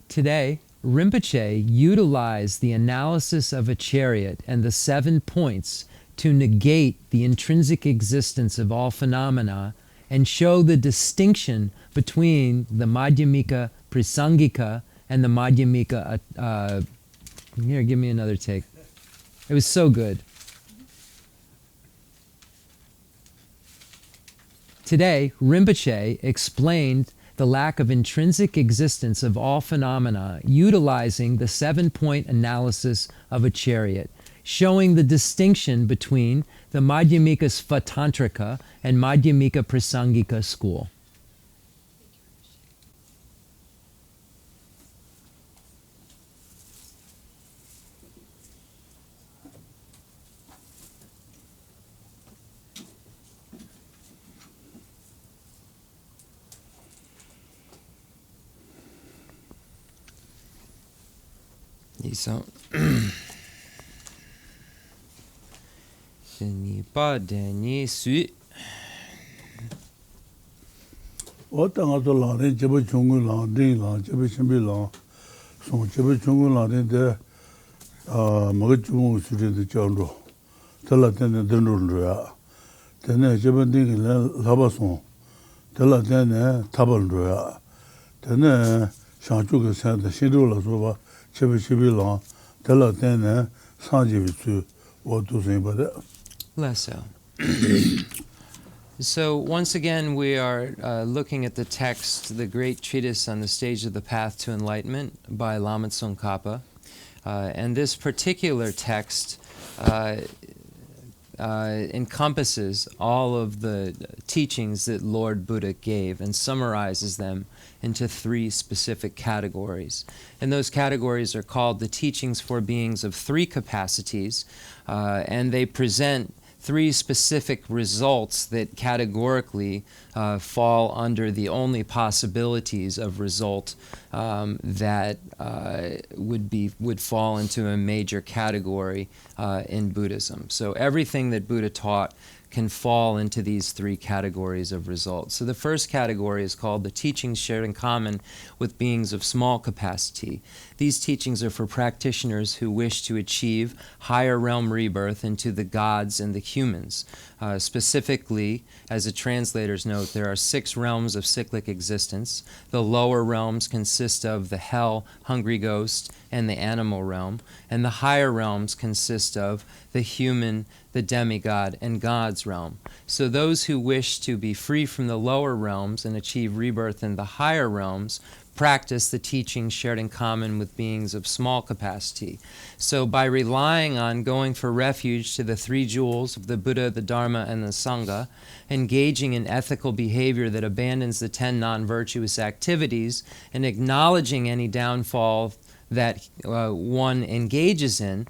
Today, Rinpoche utilized the analysis of a chariot and the 7 points to negate the intrinsic existence of all phenomena and show the distinction between the Madhyamika Prasangika and the Madhyamika... here, give me another take. It was so good. Today, Rinpoche explained the lack of intrinsic existence of all phenomena utilizing the 7-point analysis of a chariot, showing the distinction between the Madhyamika Svatantrika and Madhyamika Prasangika school. So, ni pa de ni su. Otanga to la de jebe chungu la de la jebe chimbi la so jebe chungu la de ma chu su de changro. Tala de ro ya. Tene jebe ding la ba so. Tala de tabal ro ya. Tene shang chu ge sa de shi ro la so ba. Less so. So once again we are looking at the text, the great treatise on the stage of the path to enlightenment by Lama Tsongkhapa. And this particular text encompasses all of the teachings that Lord Buddha gave and summarizes them into 3 specific categories. And those categories are called the teachings for beings of 3 capacities, and they present 3 specific results that categorically fall under the only possibilities of result that would fall into a major category in Buddhism. So everything that Buddha taught can fall into these 3 categories of results. So the first category is called the teachings shared in common with beings of small capacity. These teachings are for practitioners who wish to achieve higher realm rebirth into the gods and the humans. Specifically, as a translator's note, there are 6 realms of cyclic existence. The lower realms consist of the hell, hungry ghost, and the animal realm, and the higher realms consist of the human, the demigod, and God's realm. So those who wish to be free from the lower realms and achieve rebirth in the higher realms practice the teachings shared in common with beings of small capacity. So by relying on going for refuge to the 3 jewels of the Buddha, the Dharma, and the Sangha, engaging in ethical behavior that abandons the 10 non-virtuous activities, and acknowledging any downfall that one engages in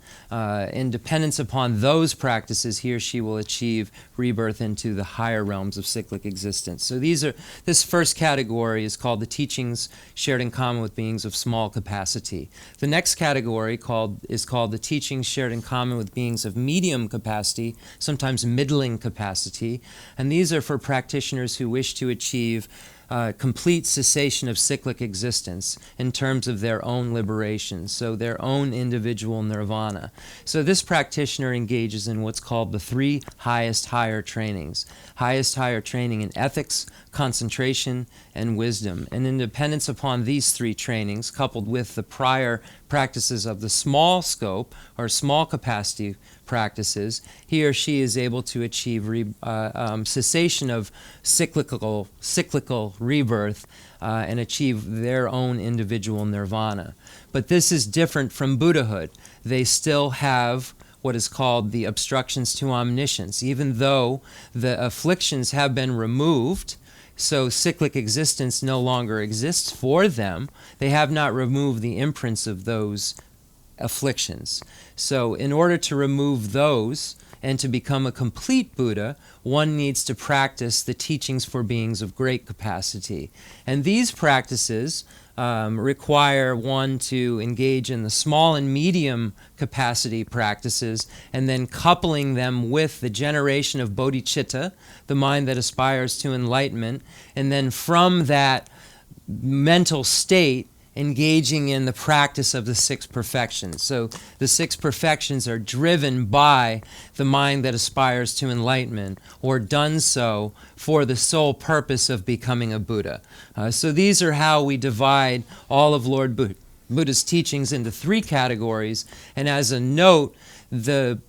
dependence upon those practices, he or she will achieve rebirth into the higher realms of cyclic existence. So this first category is called the teachings shared in common with beings of small capacity. The next category is called the teachings shared in common with beings of medium capacity, sometimes middling capacity, and these are for practitioners who wish to achieve complete cessation of cyclic existence in terms of their own liberation, so their own individual nirvana. So this practitioner engages in what's called the 3 highest higher trainings. Highest higher training in ethics, concentration, and wisdom. And in dependence upon these 3 trainings, coupled with the prior practices of the small scope or small capacity practices, he or she is able to achieve cessation of cyclical rebirth and achieve their own individual nirvana. But this is different from Buddhahood. They still have what is called the obstructions to omniscience. Even though the afflictions have been removed, so cyclic existence no longer exists for them, they have not removed the imprints of those afflictions. So in order to remove those and to become a complete Buddha, one needs to practice the teachings for beings of great capacity. And these practices require one to engage in the small and medium capacity practices, and then coupling them with the generation of bodhicitta, the mind that aspires to enlightenment, and then from that mental state engaging in the practice of the six perfections. So the six perfections are driven by the mind that aspires to enlightenment, or done so for the sole purpose of becoming a Buddha. So these are how we divide all of Lord Buddha's teachings into three categories. And as a note, the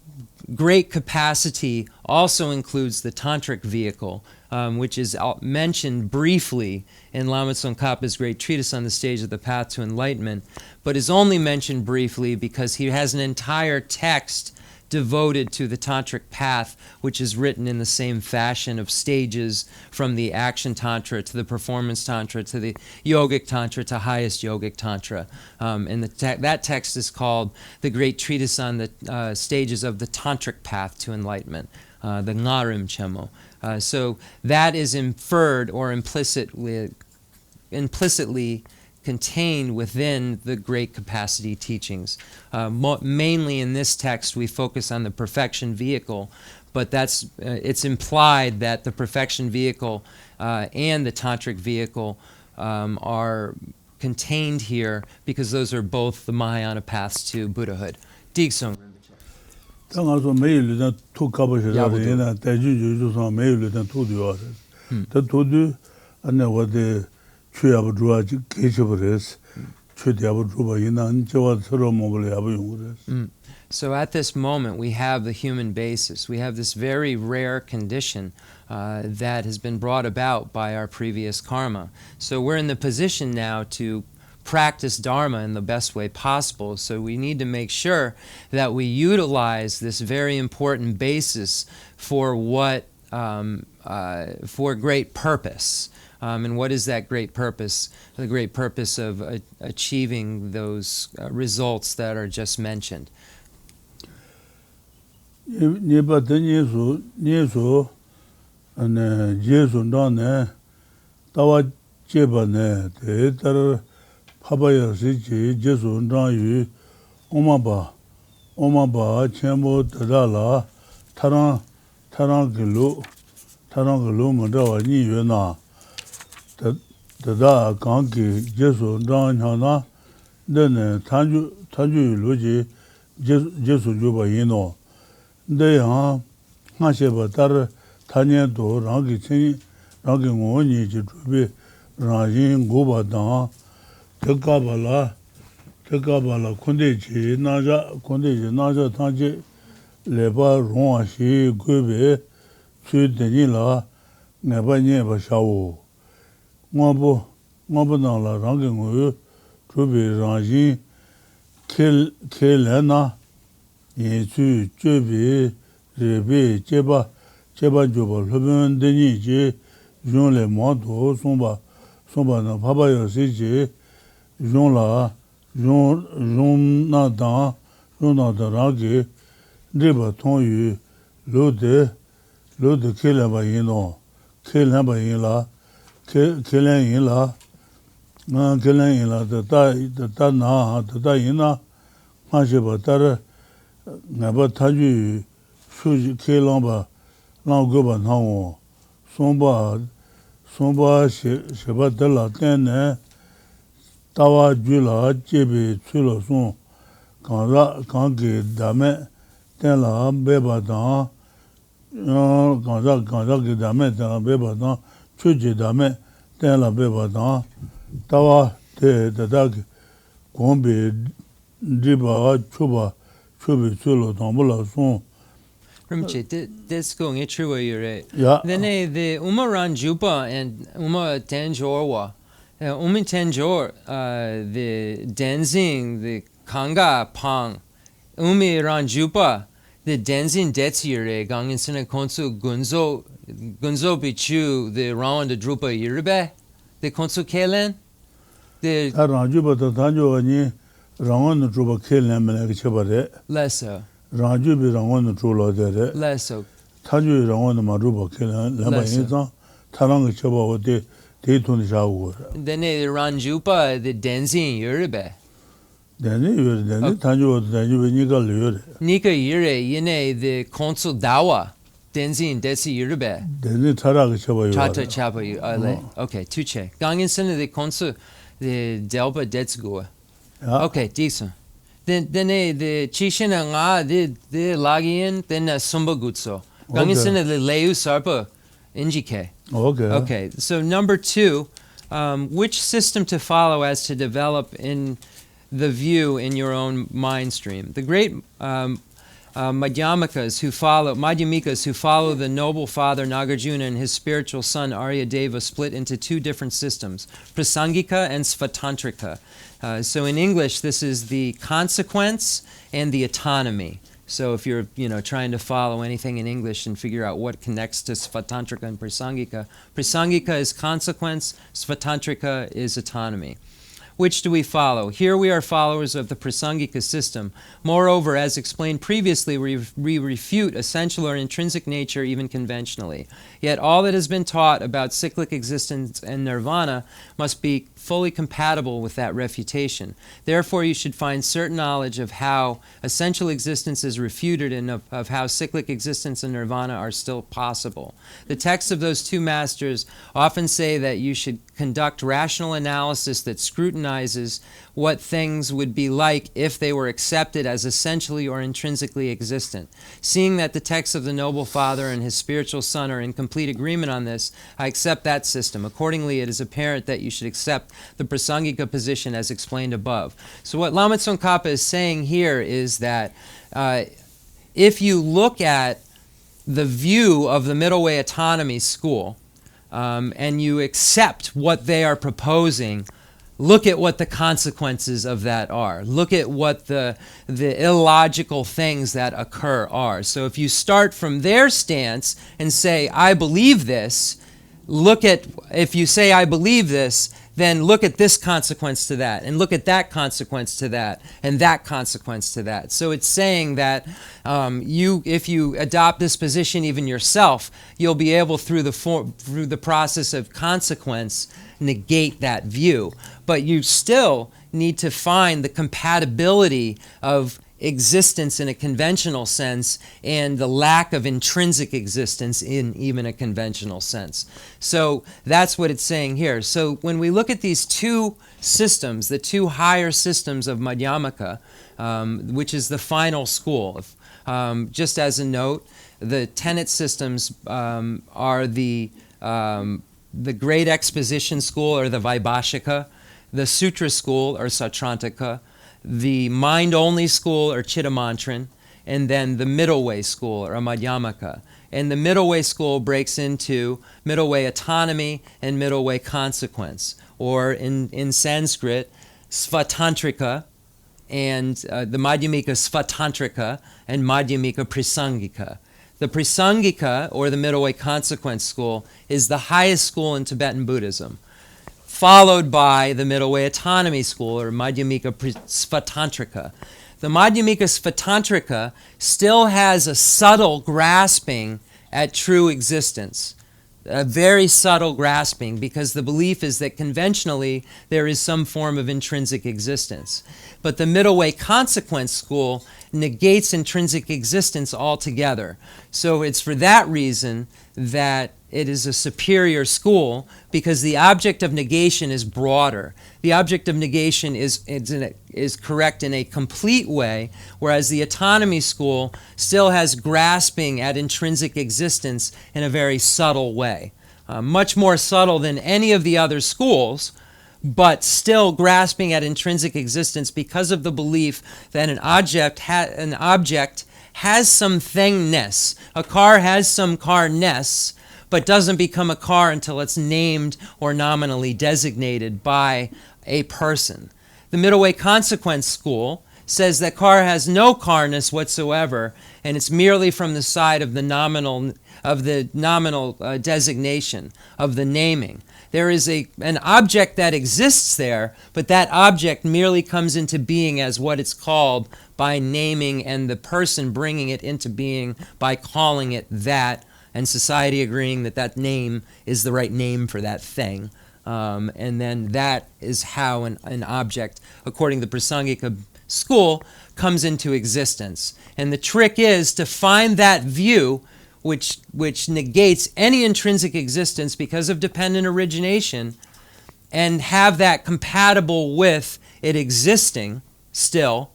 great capacity also includes the tantric vehicle, which is mentioned briefly in Lama Tsongkhapa's great treatise on the stage of the path to enlightenment, but is only mentioned briefly because he has an entire text devoted to the tantric path, which is written in the same fashion of stages, from the action tantra to the performance tantra to the yogic tantra to highest yogic tantra. And that text is called the Great Treatise on the Stages of the Tantric Path to Enlightenment, the Lamrim Chenmo. So that is inferred or implicitly contained within the great capacity teachings. Mainly in this text we focus on the perfection vehicle, but it's implied that the perfection vehicle and the tantric vehicle are contained here because those are both the Mahayana paths to Buddhahood. Digsung. 당아서 매일은 투 가버셔서 대주주주서 매일은 투디와. 더 투디 안에 와데 취하고 주아지 계셔버렸어. 취하고 주바 이난 저와 서로 먹을 하고 용을. So at this moment we have the human basis. We have this very rare condition that has been brought about by our previous karma. So we're in the position now to practice Dharma in the best way possible. So we need to make sure that we utilize this very important basis for for great purpose. And what is that great purpose? The great purpose of achieving those results that are just mentioned. 파바야시지 제존장유 오마바 Chenmo Dalai 타랑글로 먼저 니유나 다다 강기 제존장하나 너네 탄주로지 제소주바 이노 내야 하셔봐 따라 타년도 랑기 친 랑기 원이 주비 라진 고바다 tekabala kondeji naja tanje leba ronwa shi gwebe chu deni la ngaba nye ba shawo ngabo na la rangi ngoyo chubi rangi kelena ye chu chubi rebe cheba joba lobun deni je jonle mando somba na pabayo si je Jon na da ragi driba ton yu lo de kelen ba yin la da na yin na ma she ba tar na ba ta ju shu kelan ba lang go ba na wo son ba she ba de la ten ne tawa jula jebe chulo son kange dame tenla beba dan kanza ke dame tenla beba dan chuje dame tenla beba dan tawa te dadak gombe driba chube chulo tambula son. Rinpoche, this going it true you're right. Yeah. Then the Umaran Jupa and Uma Tenjorwa. Tenjor, the Tenzin, the Kanga Pang, Ranjupa, the Tenzin Detsire, Gangin Sina Konsu Gunzo Bichu, the Round the Drupa Yirbe, the Konsu Kelen, the Ranjupa the Tanjo Round the Drupa Kelen Chabare, Lesser, Ranjubi Round the Trula there, Lesser, Taju Round the Maruba Kelen, Lama Tarang Chaba. Then the Ranjupa, the Tenzin Yurbe. Then Tanju Nika Yure, Yene, the Consul Dawa, Tenzin Detsi Yurbe. Then Tarak Chaba. Chata Chapa, okay, Tuche. Gangin Sena, the Consul the delba detsgua. 야 Okay, decent. Then the chishin nga the lagin then sumba gutso. Gangisin the leu sarpa injike. 오케이 Okay, so number 2, which system to follow as to develop in the view in your own mind stream? The great Madhyamikas who follow the noble father Nagarjuna and his spiritual son Aryadeva split into 2 different systems, Prasangika and Svatantrika. So in English, this is the consequence and the autonomy. So if you're trying to follow anything in English and figure out what connects to Svatantrika and Prasangika is consequence, Svatantrika is autonomy. Which do we follow? Here we are followers of the Prasangika system. Moreover, as explained previously, we refute essential or intrinsic nature even conventionally. Yet all that has been taught about cyclic existence and nirvana must be fully compatible with that refutation. Therefore, you should find certain knowledge of how essential existence is refuted and of how cyclic existence and nirvana are still possible. The texts of those 2 masters often say that you should conduct rational analysis that scrutinizes what things would be like if they were accepted as essentially or intrinsically existent. Seeing that the texts of the Noble Father and his spiritual son are in complete agreement on this, I accept that system. Accordingly, it is apparent that you should accept the Prasangika position as explained above. So what Lama Tsongkhapa is saying here is that if you look at the view of the Middle Way Autonomy School, and you accept what they are proposing, look at what the consequences of that are. Look at what the illogical things that occur are. So if you start from their stance and say, I believe this, if you say, I believe this, then look at this consequence to that, and look at that consequence to that, and that consequence to that. So it's saying that if you adopt this position even yourself, you'll be able, through the process of consequence, negate that view. But you still need to find the compatibility of existence in a conventional sense and the lack of intrinsic existence in even a conventional sense. So that's what it's saying here. So when we look at these 2 systems, the 2 higher systems of Madhyamaka, which is the final school, just as a note, the tenet systems are the Great Exposition School, or the Vaibhashika, the Sutra School, or Sautrantika, the Mind-Only School, or Chittamantran, and then the Middle Way School, or Madhyamaka. And the Middle Way School breaks into Middle Way Autonomy and Middle Way Consequence, or in Sanskrit, Svatantrika, and the Madhyamika Svatantrika, and Madhyamika Prasangika. The Prasangika, or the Middle Way Consequence School, is the highest school in Tibetan Buddhism, followed by the Middle Way Autonomy School, or Madhyamika Svatantrika. The Madhyamika Svatantrika still has a subtle grasping at true existence, a very subtle grasping, because the belief is that conventionally there is some form of intrinsic existence. But the Middle Way Consequence School negates intrinsic existence altogether. So it's for that reason that it is a superior school, because the object of negation is broader. The object of negation is correct in a complete way, whereas the autonomy school still has grasping at intrinsic existence in a very subtle way. Much more subtle than any of the other schools, but still grasping at intrinsic existence because of the belief that an object has some thingness. A car has some carness, but doesn't become a car until it's named or nominally designated by a person. The Middle Way Consequence School says that car has no carness whatsoever, and it's merely from the side of the nominal designation, of the naming. There is an object that exists there, but that object merely comes into being as what it's called by naming, and the person bringing it into being by calling it that, and society agreeing that that name is the right name for that thing. And then that is how an object, according to the Prasangika school, comes into existence. And the trick is to find that view which negates any intrinsic existence because of dependent origination, and have that compatible with it existing still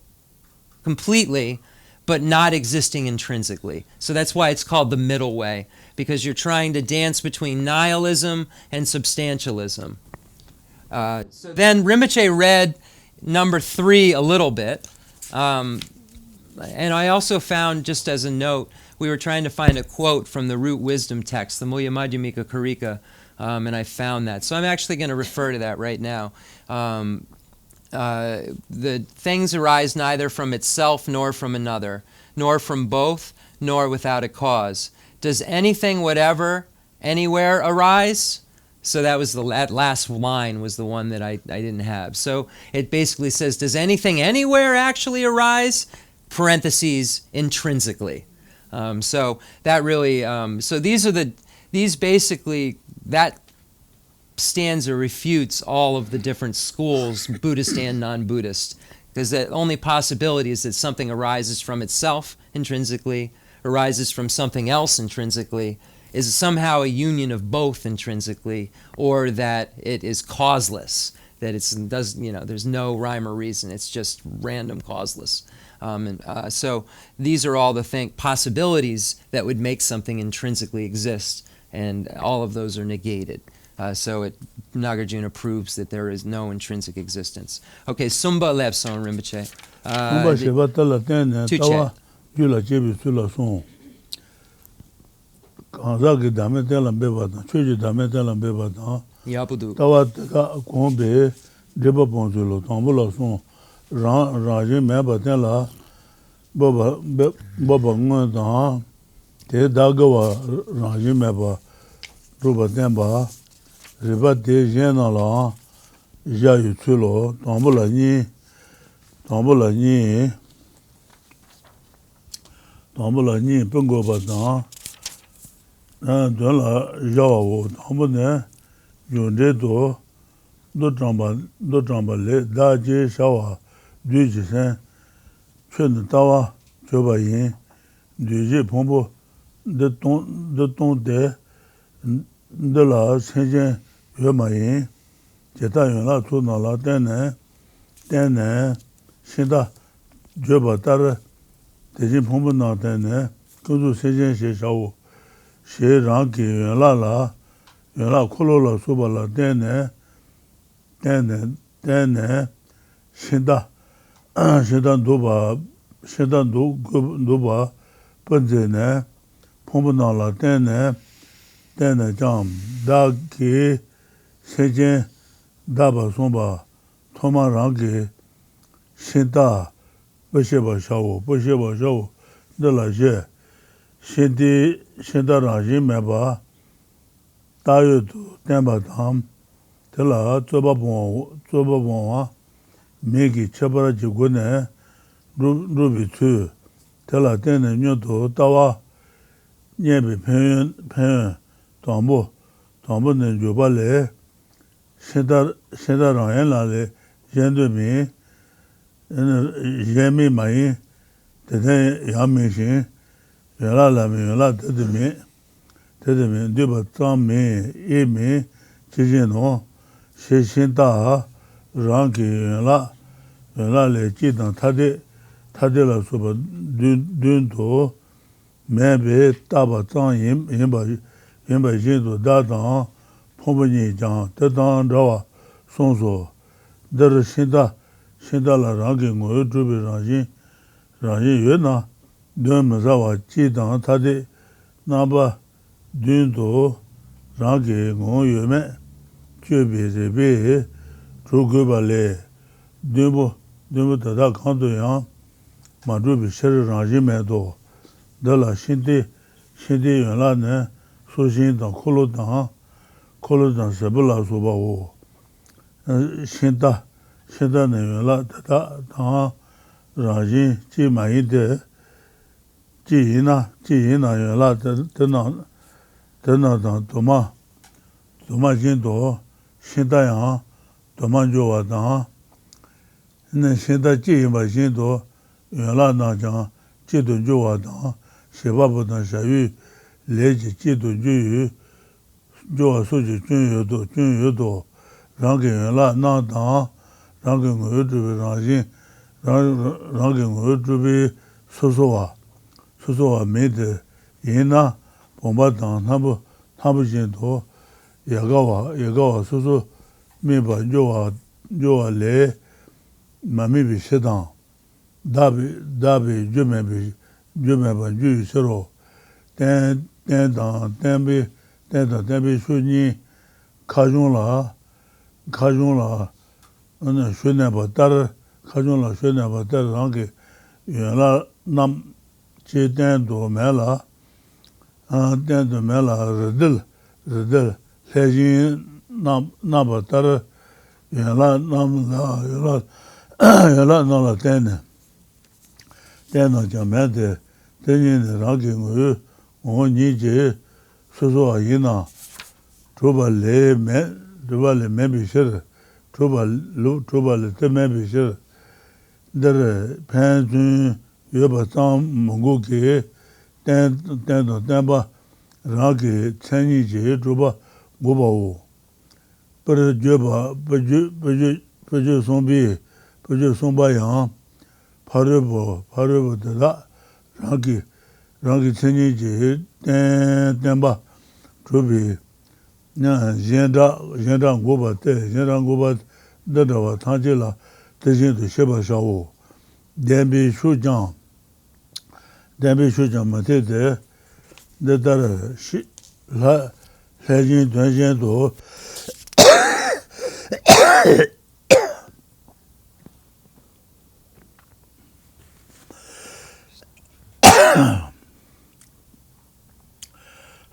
completely, but not existing intrinsically. So that's why it's called the middle way, because you're trying to dance between nihilism and substantialism. So then Rinpoche read number 3 a little bit. And I also found, just as a note, we were trying to find a quote from the root wisdom text, the Mulya Madhyamika Karika, and I found that. So I'm actually going to refer to that right now. The things arise neither from itself nor from another, nor from both, nor without a cause. Does anything, whatever, anywhere arise? So that was that last line was the one that I didn't have. So it basically says, does anything anywhere actually arise? Parentheses, intrinsically. So that really, so these basically, that stanza refutes all of the different schools, Buddhist and non-Buddhist, because the only possibility is that something arises from itself intrinsically, arises from something else intrinsically, is somehow a union of both intrinsically, or that it is causeless, that there's no rhyme or reason, it's just random causeless. So these are all the possibilities that would make something intrinsically exist, and all of those are negated. So Nagarjuna proves that there is no intrinsic existence. Okay, Sumba Lepson Rinpoche. Sumba Sheba Tala Tene, Tawa Yula Jebi Sula Song. Kanzaki Dame Telam Bebatan, Chuji Dame Telam Bebatan. Yabudu. Tawa Teka Kombe, Deba Ponzulo, Tambula Song, Raji Meba Tela, Baba Ngan, Te Dagawa Raji Meba, Ruba Temba. Riba de jena la ja yu tu lo tambula ni pengo ba da de la ja wo tambu ne yun de do jamba le da je sha wa du ji sen chen da wa jo ba yin du ji pombo de ton de la sentient Yomayin, Jeta Yona Tuna la Tene, Shinda, Joba Tara, Tejin Pumbana Tene, Kudu Sejen She Shao, She Ranki Yona Kolola Suba la Tene, Shinda, Duba, Punzene, Pumbana la Tene Jam, Dagi, Sejen, Daba Somba, Toma Rangi, Shinda, Besheba Shao, de la Je, Shinda Rangi Meba, Tayutu, Temba Tam, Tela, Toba Bonwa, Megi, Chabara Jigune, Ruby Tu, Tela Tene Nyoto, Tawa, Nyebi Pen, Tambo ne Juba le, Shinda Rangen la le, Jende mi, Jemi Mai, Tete Yami Shin, Yala Lami, Yala Tete mi, Duba Tam mi, I mi, Chijino, Shinda, Rangi, Yala le, Chidan Tade la Suba, Dunto, Mebe, Taba Tam Yimba Jindu Dadan, Pombani Jan, Tetan Rawa, Sonso, Dere Shinda la Rangi Ngoyo Drubi Rangi Yuna, Dun Mazawa Chidan Tade, Naba Dundu, Rangi Ngoyo Me, Chubi Zebe, Druguba Le, Dumbu Tada Kanto Yang, Madrubi Sheri Rangi Medo, De la Shindi Yuna Ne, Soshin dan kolo dan sebula soba wo. Shinda ne yunla tata dan rajin chi mayi de chi yina yunla tena dan doma jindo shinda yang doma jowa dan shinda chi yinba jindo yunla dan jang chi dun jowa dan shebabu dan shayu leji jidu juyu, jowa suji jun yodo, rāngi yuñla nā tāng, rāngi ngū tubi rāngshīn, rāngi ngū tubi sūsūwa mī te yīnā, bōmbā tāng nāmbu shīn tō, yagāwa sūsū mī bā jōwa lē, mā mī bī shētāng, dābi jūmē bā jū shirō, tēn bī shūnyī, 카중라 슈네바 따르 카중라 슈네바 따르랑게 유라 남 제된도 메라 된도 메라 르들 세진 나바 따르 유라 남다 유라 나라 되네 자메데 되니는 라게고 오니제 소소아이나 Trubale maybe sure. Trubale te maybe sure. There Panjun Yobatam Mongoke, Temba, Raki, Chenrezig, Truba, Gobao. But Juba, Paju Sombi, Paju Sombayan, Parabo de la, Raki Chenrezig, Temba, Trubi. Jenda goba dadawa tanjila tejin to sheba shawo. Dembi shujan mate de dadara shi la lejin tuanjin to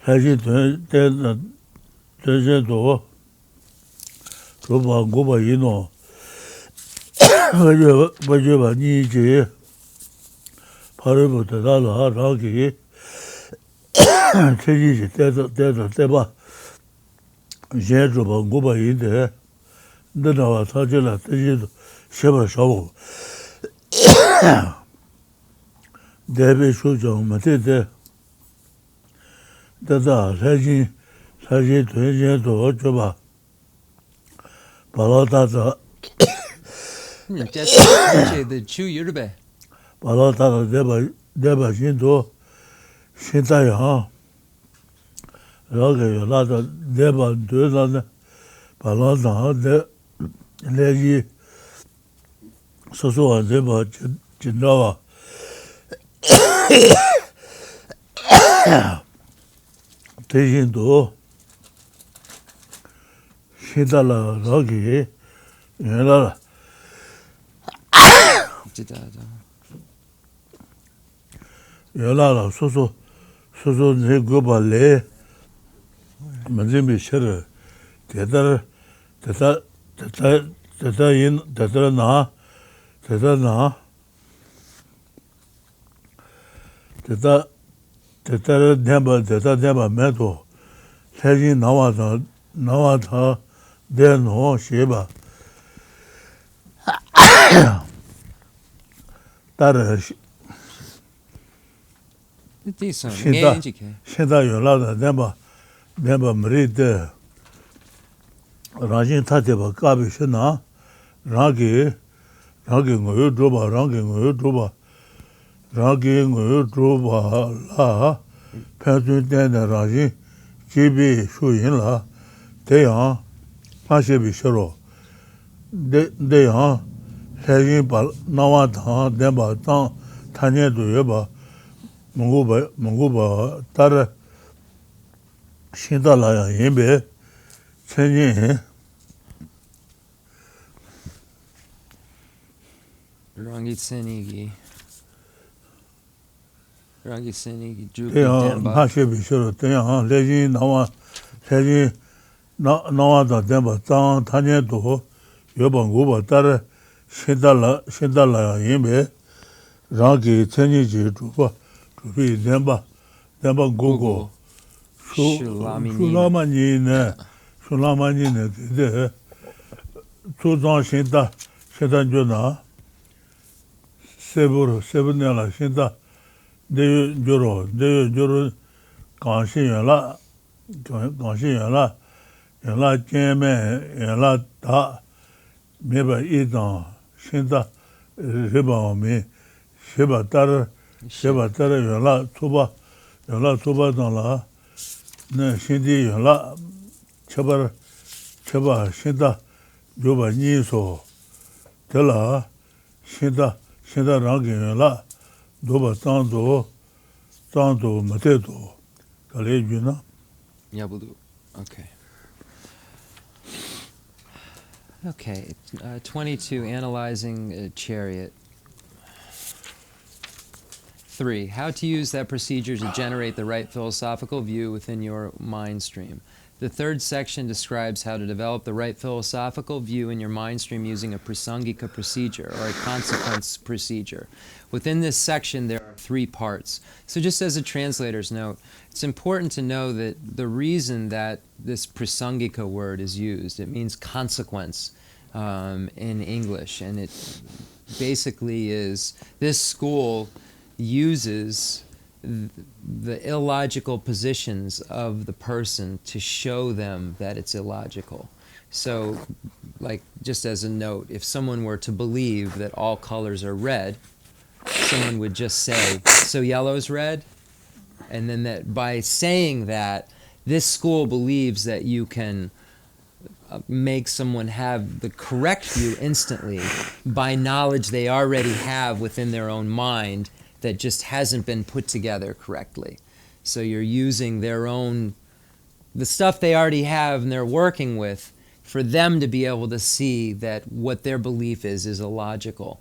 lejin tuanjin 제제도 고바 이노 버저 니지 바로부터 나라기 체지지 대바 제주바 고바 이데 너나와 사절라 제지도 셔버 셔고 대비 수정 맞대 다다 사실 되제도 줘봐. 발라다다. the chu yurbe. 발라다다 대바 신도 신다야. 여기 라다 대바 되다네. 발라다 내지 소소한 대바 진다와. 대신도 신달라 거기 얘라 얘라 소소 내 고발레 만지미 셔 대다나 대다를 대바 매도 세진 나와서 대노 쉐바 따르 신다 요라다 대바 머리데 라진 타데바 까비시나 라기 ngoyo droba rāngi ngū drūpa lā pēntū tēnā rāngī jībī shūyīn lā tēyāng māshībī shirō tēyāng lēyīn pā nāwā tāng tēmbā tāng tānyē tu yabā mōnggū bā tār shīntā lā yā yīmbē cēnyī Rangi Tsenigi. Rangi Tsenigi Jupi Temba. Hashibi Shuru, Tenyang, Lejin, Nawa, Lejin, Nawa da Temba, Tang, Tanya Do, Yoban Guba, Tar, Shindala, Yimbe, Rangi Tsenigi Jupa, Jupi Temba, Gogo, Shulamani ne, Tuzang Shinda Juna, Sebunela Shinda, Deyu Juro, Ganshin Yala, yala jeme, yala da, meba idang, shinda, riba me, sheba tara, yala tuba dang la, ne shindi yala, chaba shinda, yoba nyi so, tela, shinda rangi yala, doba tando matedo, kale yuna. Yeah, we'll do. Okay. Okay, 22, analyzing a chariot. 3, how to use that procedure to generate the right philosophical view within your mind stream. The third section describes how to develop the right philosophical view in your mind stream using a prasangika procedure, or a consequence procedure. Within this section, there are 3 parts. So just as a translator's note, it's important to know that the reason that this prasangika word is used, it means consequence in English, and it basically is, this school uses the illogical positions of the person to show them that it's illogical. So, like, just as a note, if someone were to believe that all colors are red, someone would just say, so yellow's red? And then that by saying that, this school believes that you can make someone have the correct view instantly by knowledge they already have within their own mind that just hasn't been put together correctly. So you're using their own, the stuff they already have and they're working with, for them to be able to see that what their belief is illogical.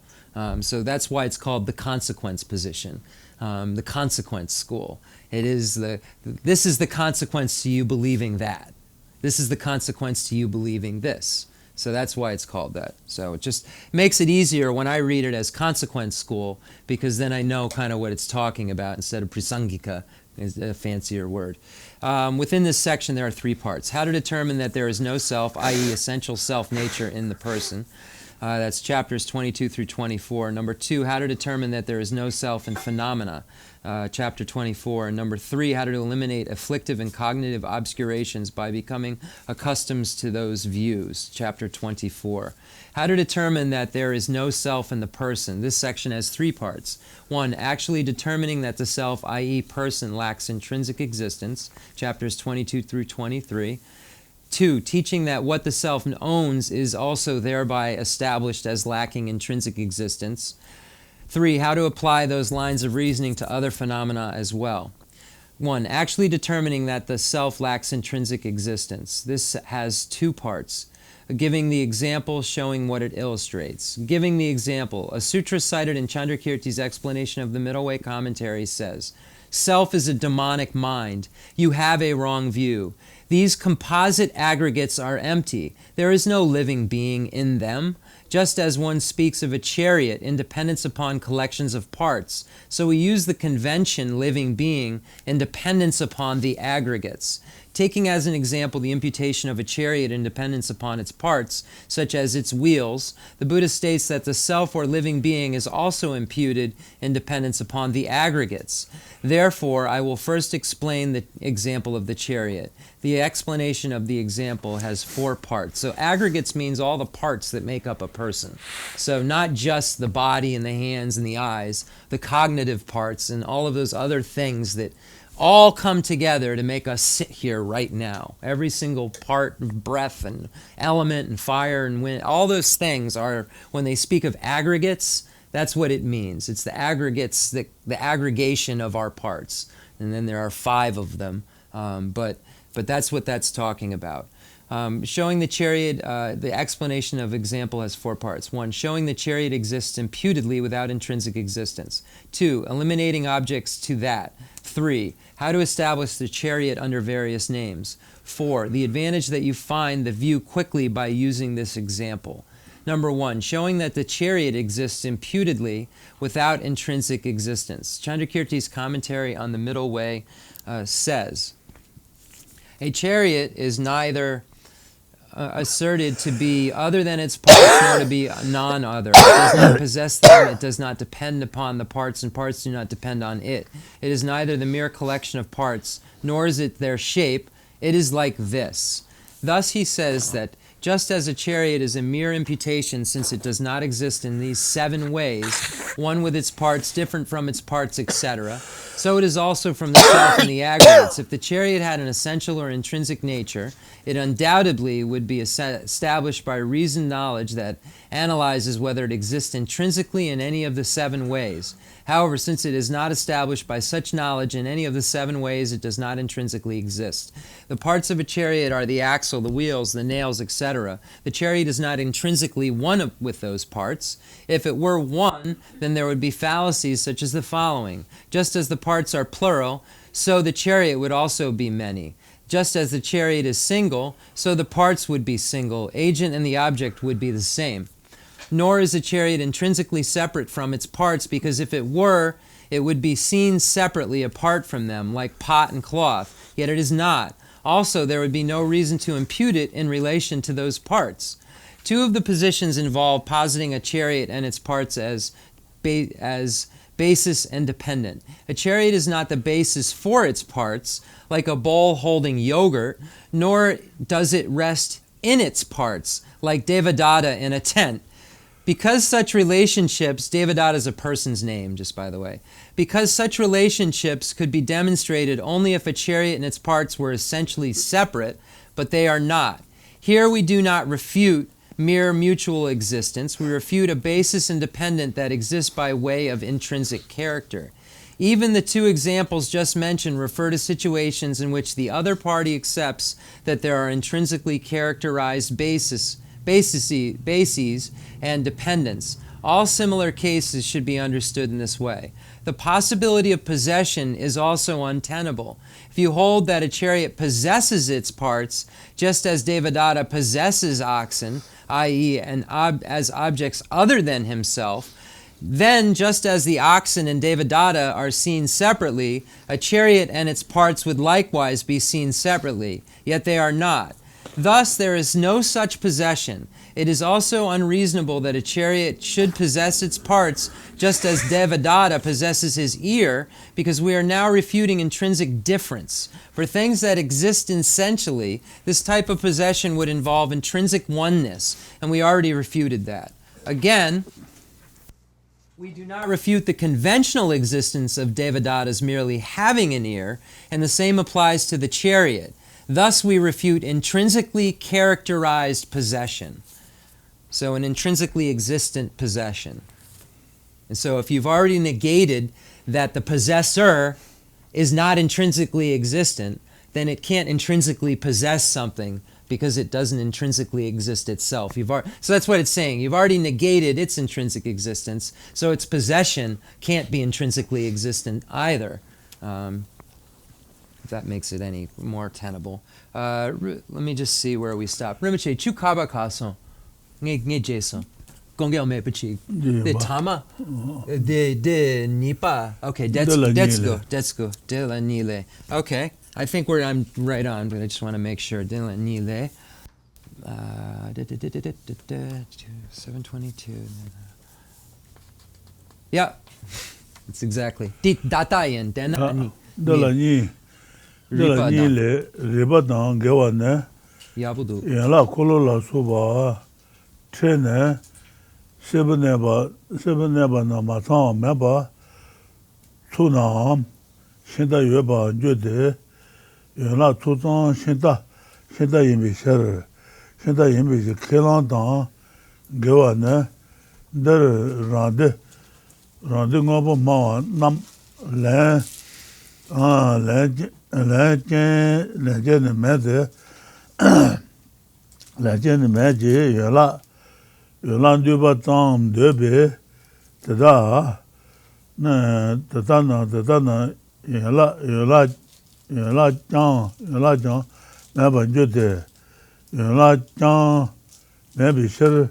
So that's why it's called the consequence position, the consequence school. It is this is the consequence to you believing that. This is the consequence to you believing this. So that's why it's called that. So it just makes it easier when I read it as consequence school, because then I know kind of what it's talking about instead of prasangika, is a fancier word. Within this section, there are 3 parts. How to determine that there is no self, i.e. essential self-nature in the person. That's chapters 22 through 24. Number 2, how to determine that there is no self in phenomena. Chapter 24. And number 3, how to eliminate afflictive and cognitive obscurations by becoming accustomed to those views. Chapter 24. How to determine that there is no self in the person. This section has 3 parts. 1, actually determining that the self, i.e. person, lacks intrinsic existence. Chapters 22 through 23. 2, teaching that what the self owns is also thereby established as lacking intrinsic existence. 3, how to apply those lines of reasoning to other phenomena as well. 1, actually determining that the self lacks intrinsic existence. This has 2 parts. Giving the example, showing what it illustrates. Giving the example, a sutra cited in Chandrakirti's explanation of the Middle Way commentary says, self is a demonic mind. You have a wrong view. These composite aggregates are empty. There is no living being in them. Just as one speaks of a chariot in dependence upon collections of parts, so we use the convention living being in dependence upon the aggregates. Taking as an example the imputation of a chariot in dependence upon its parts, such as its wheels, the Buddha states that the self or living being is also imputed in dependence upon the aggregates. Therefore, I will first explain the example of the chariot. The explanation of the example has 4 parts. So aggregates means all the parts that make up a person. So not just the body and the hands and the eyes, the cognitive parts and all of those other things that all come together to make us sit here right now. Every single part of breath and element and fire and wind, all those things are, when they speak of aggregates, that's what it means. It's the aggregates, the aggregation of our parts. And then there are 5 of them. But that's what that's talking about. Showing the chariot, the explanation of example has 4 parts. 1, showing the chariot exists imputedly without intrinsic existence. 2, eliminating objects to that. 3, how to establish the chariot under various names. 4, the advantage that you find the view quickly by using this example. Number 1, showing that the chariot exists imputedly without intrinsic existence. Chandrakirti's commentary on the Middle Way says, a chariot is neither asserted to be other than its parts nor to be non-other. It does not possess them, it does not depend upon the parts, and parts do not depend on it. It is neither the mere collection of parts, nor is it their shape. It is like this. Thus he says that just as a chariot is a mere imputation since it does not exist in these 7 ways, one with its parts different from its parts, etc., so it is also from the self and the aggregates. If the chariot had an essential or intrinsic nature, it undoubtedly would be established by reasoned knowledge that analyzes whether it exists intrinsically in any of the 7 ways. However, since it is not established by such knowledge in any of the 7 ways, it does not intrinsically exist. The parts of a chariot are the axle, the wheels, the nails, etc. The chariot is not intrinsically one with those parts. If it were one, then there would be fallacies such as the following. Just as the parts are plural, so the chariot would also be many. Just as the chariot is single, so the parts would be single. Agent and the object would be the same. Nor is a chariot intrinsically separate from its parts, because if it were, it would be seen separately apart from them, like pot and cloth, yet it is not. Also, there would be no reason to impute it in relation to those parts. 2 of the positions involve positing a chariot and its parts as basis and dependent. A chariot is not the basis for its parts, like a bowl holding yogurt, nor does it rest in its parts, like Devadatta in a tent. Because such relationships, Devadatta is a person's name, just by the way. Because such relationships could be demonstrated only if a chariot and its parts were essentially separate, but they are not. Here we do not refute mere mutual existence. We refute a basis independent that exists by way of intrinsic character. Even the 2 examples just mentioned refer to situations in which the other party accepts that there are intrinsically characterized bases and dependence. All similar cases should be understood in this way. The possibility of possession is also untenable. If you hold that a chariot possesses its parts, just as Devadatta possesses oxen, i.e., as objects other than himself, then just as the oxen and Devadatta are seen separately, a chariot and its parts would likewise be seen separately, yet they are not. Thus, there is no such possession. It is also unreasonable that a chariot should possess its parts just as Devadatta possesses his ear, because we are now refuting intrinsic difference. For things that exist essentially, this type of possession would involve intrinsic oneness, and we already refuted that. Again, we do not refute the conventional existence of Devadatta's merely having an ear, and the same applies to the chariot. Thus, we refute intrinsically characterized possession. So, an intrinsically existent possession. And so, if you've already negated that the possessor is not intrinsically existent, then it can't intrinsically possess something because it doesn't intrinsically exist itself. So that's what it's saying. You've already negated its intrinsic existence, so its possession can't be intrinsically existent either. If that makes it any more tenable. Let me just see where we stop. Rinpoche, chu kaba kason, nge jason, gongel me pachi, de tama, de nipa. Okay, that's go, de la nile. Okay, I think I'm right on, but I just want to make sure. De la nile. 722. Yeah, it's exactly. Datayen, denani. De la nile. Nile ribadan gewane yabudu yala kolola suba trene sebeneba na matang meba tunam shinda yeba jode yala tutan shinda yimbi sher shinda yimbi kelandan gewane der rande ngobo ma nam le la jen mede yola du batam de be tada na yola jang na ba jode yola jang me bi sher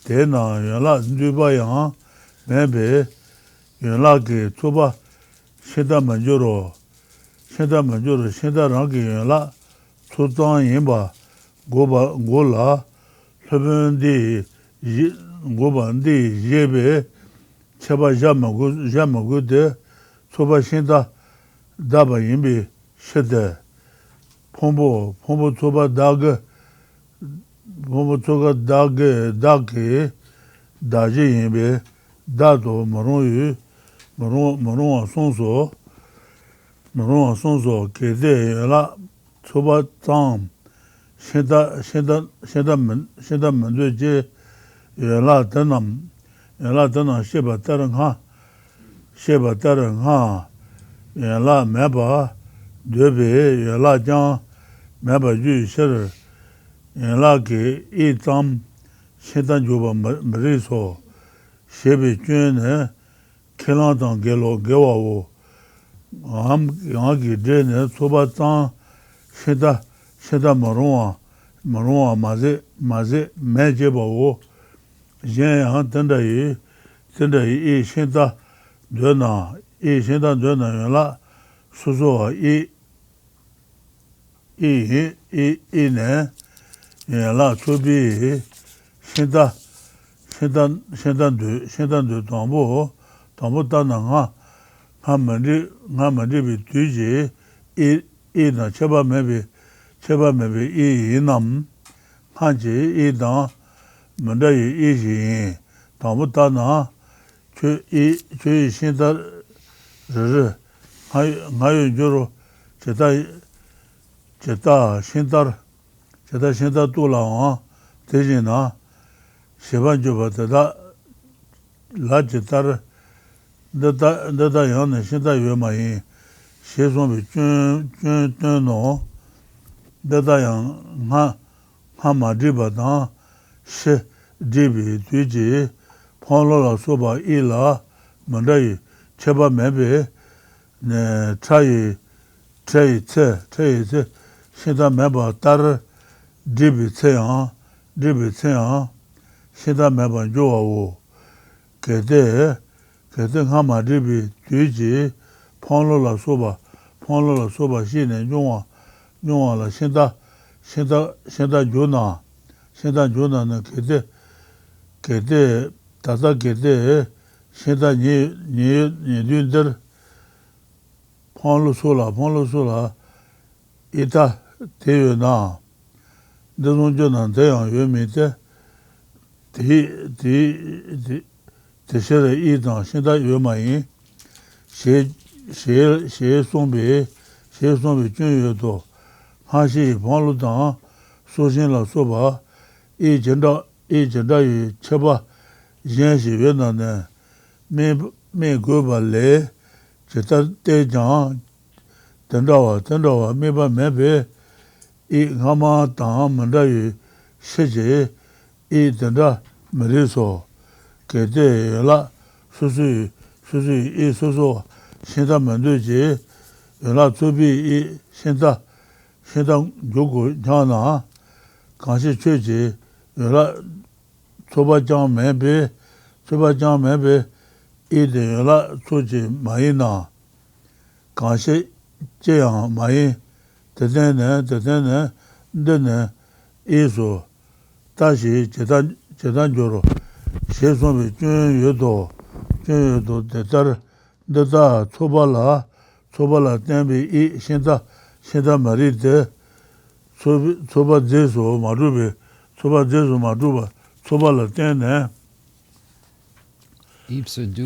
de na yola du ba yang me be yola ge tuba shida manjuro shida rangi yola tutan yinba gola goba ndi yebe cheba jamagu de tuba shinda daba yinbi shida pombo tuba daga Momotoga dake, daji yinbe, dado maron sonso, kede la soba tam, shenda mendo je, la tanam sheba tarang ha, la meba, debe, la jang, meba ju shir, la ke itam, shenda juba mariso, shebe chun, kelantang gelo gewa wo, yangi dene, soba tam, shenda marunwa maze, mejeba wo, yen yang tenda yi shenda döna yola suzo ne yola tubi shenda du tambo tana nga mandi bi tuji na cheba mebe inam hanji dan manda yi tambo tana chu shinda riri ngayon juro cheta shinda tula wang teji na shiban juba tada la chetar dada yang shinda yue ma yin she sombi chun no dada yang nga ma driba dan she dribi tuji Ponglo la soba ila mandayi cheba mebe ne chayi tse shinda meba tar dribi tse yang shinda meba jowa wo kete ngama dribi tuji ponglo la soba shine nyongwa la shinda jona na kete tata kete shinda nye dundar ponglo sola ita teyo na dezon jona teyang yue me te shere ita shinda yue ma yin she sombe chun yue to hashi ponglo tang so shin la soba jenda yu cheba yin shi yue na ne me goba le cheta te jang tendawa me ba me be ngama tang manda yu sheje tenda mariso kete la susu shinda mando je la tsubi shinda jogo jana kanshi cheje la soba jang mebe ide la soji maina kanshi jeyang mai tetene dene iso tashi chetan joro she sombi chun yodo tetar dada soba la tenbi shinda maride soba zeso maruba soba la tenne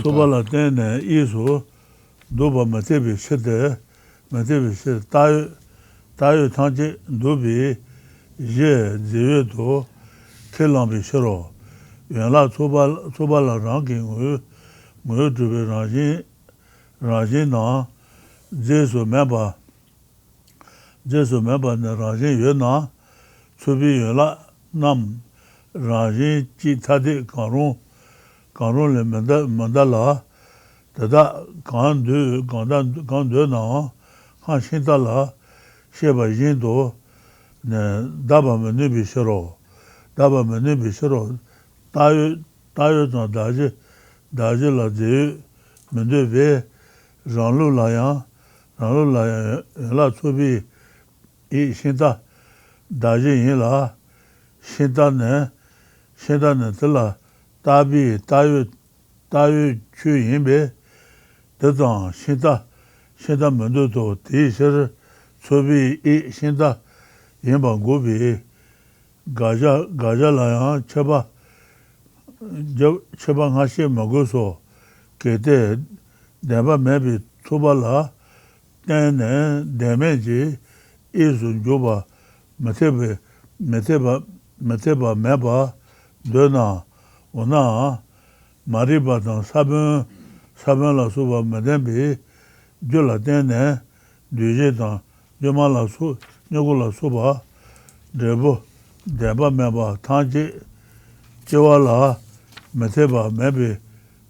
soba la tenne iso doba matebi shede tayo tangche dobi ye zewe do kelambi shiro yuan la soba la rangi nguyo dobi rangin na zeso meba na rangin yuan na sobi yuan la nam rangin chi tade kanron le mandala tada kan de na kan shinda la sheba yindo ne daba menubi shiro tayo zang daji la zeyu menubi ranglu la yang la tsubi shinda daji yin la shinda ne tila tayo chu yinbe dedang shinda mendo to ti shir tsubi shinda yinba gobi gaja la chaba ngashi magoso kete deba mebi tubala tene demeji isu joba meteba meba dona ona mariba dan sabun la suba medembi jola tene duje dan joma la su nyogola suba deba meba tanji jewala meteba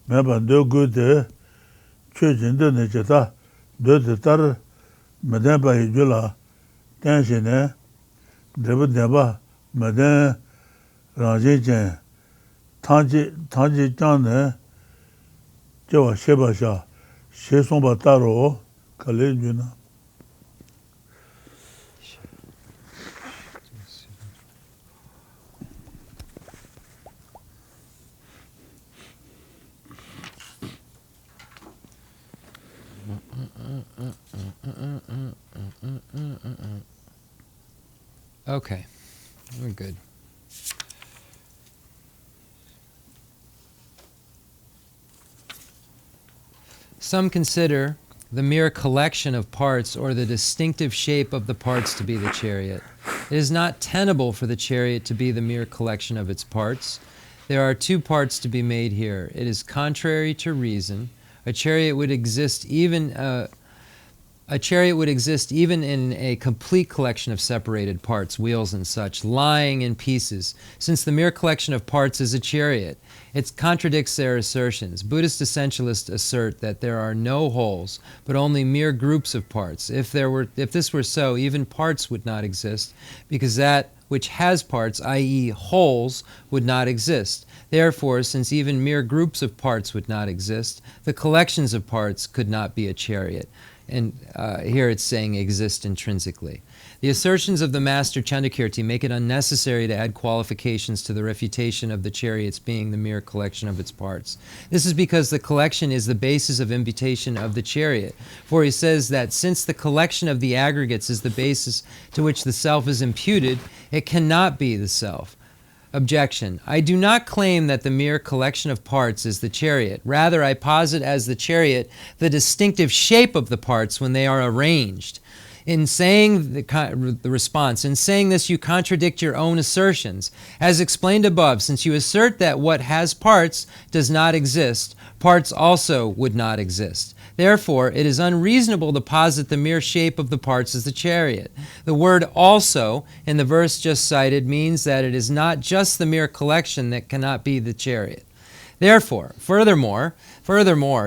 meba do good chujinde ne jeta de tar medeba jola tenshine deba meden raje jen tanji jane jewa shebasha shesomba taro kale juna. Okay, we're good. Some consider the mere collection of parts or the distinctive shape of the parts to be the chariot. It is not tenable for the chariot to be the mere collection of its parts. There are two parts to be made here. It is contrary to reason. A chariot would exist even in a complete collection of separated parts, wheels and such, lying in pieces, since the mere collection of parts is a chariot. It contradicts their assertions. Buddhist essentialists assert that there are no wholes, but only mere groups of parts. If this were so, even parts would not exist, because that which has parts, i.e. wholes, would not exist. Therefore, since even mere groups of parts would not exist, the collections of parts could not be a chariot. And here it's saying exist intrinsically. The assertions of the Master Chandrakirti make it unnecessary to add qualifications to the refutation of the chariots being the mere collection of its parts. This is because the collection is the basis of imputation of the chariot. For he says that since the collection of the aggregates is the basis to which the self is imputed, it cannot be the self. Objection. I do not claim that the mere collection of parts is the chariot. Rather, I posit as the chariot the distinctive shape of the parts when they are arranged. In saying the response, in saying this, you contradict your own assertions. As explained above, since you assert that what has parts does not exist, parts also would not exist. Therefore, it is unreasonable to posit the mere shape of the parts as the chariot. The word also, in the verse just cited, means that it is not just the mere collection that cannot be the chariot. Therefore, furthermore,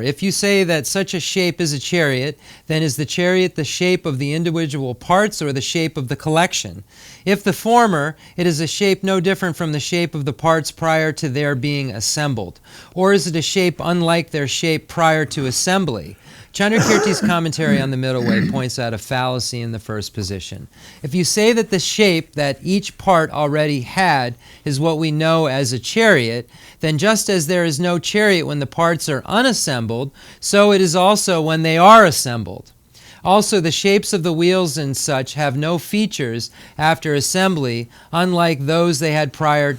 if you say that such a shape is a chariot, then is the chariot the shape of the individual parts or the shape of the collection? If the former, it is a shape no different from the shape of the parts prior to their being assembled. Or is it a shape unlike their shape prior to assembly? Chandrakirti's commentary on the Middle Way points out a fallacy in the first position. If you say that the shape that each part already had is what we know as a chariot, then just as there is no chariot when the parts are unassembled, so it is also when they are assembled. Also, the shapes of the wheels and such have no features after assembly, unlike those they had prior.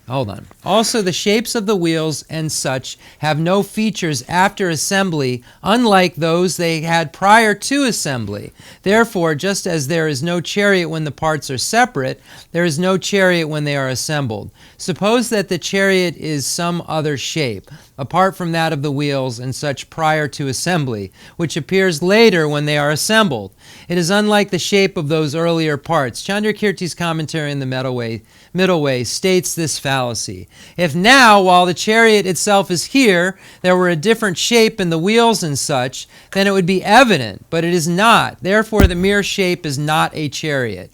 Also, the shapes of the wheels and such have no features after assembly, unlike those they had prior to assembly. Therefore, just as there is no chariot when the parts are separate, there is no chariot when they are assembled. Suppose that the chariot is some other shape, apart from that of the wheels and such prior to assembly, which appears later when they are assembled. It is unlike the shape of those earlier parts. Chandrakirti's commentary in the Middle Way states this fallacy. If now, while the chariot itself is here, there were a different shape in the wheels and such, then it would be evident, but it is not. Therefore, the mere shape is not a chariot.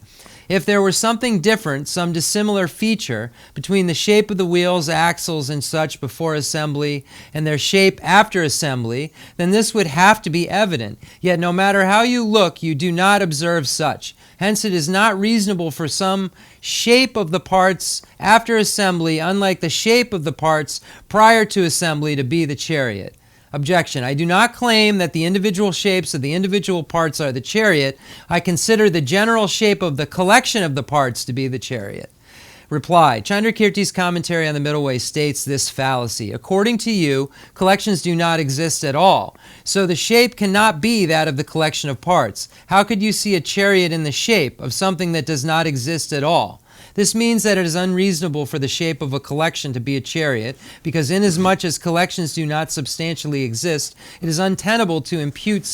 If there were something different, some dissimilar feature between the shape of the wheels, axles, and such before assembly and their shape after assembly, then this would have to be evident. Yet no matter how you look, you do not observe such. Hence it is not reasonable for some shape of the parts after assembly, unlike the shape of the parts prior to assembly, to be the chariot. Objection. I do not claim that the individual shapes of the individual parts are the chariot. I consider the general shape of the collection of the parts to be the chariot. Reply. Chandrakirti's commentary on the Middle Way states this fallacy. According to you, collections do not exist at all. So the shape cannot be that of the collection of parts. How could you see a chariot in the shape of something that does not exist at all? This means that it is unreasonable for the shape of a collection to be a chariot, because inasmuch as collections do not substantially exist, it is untenable to impute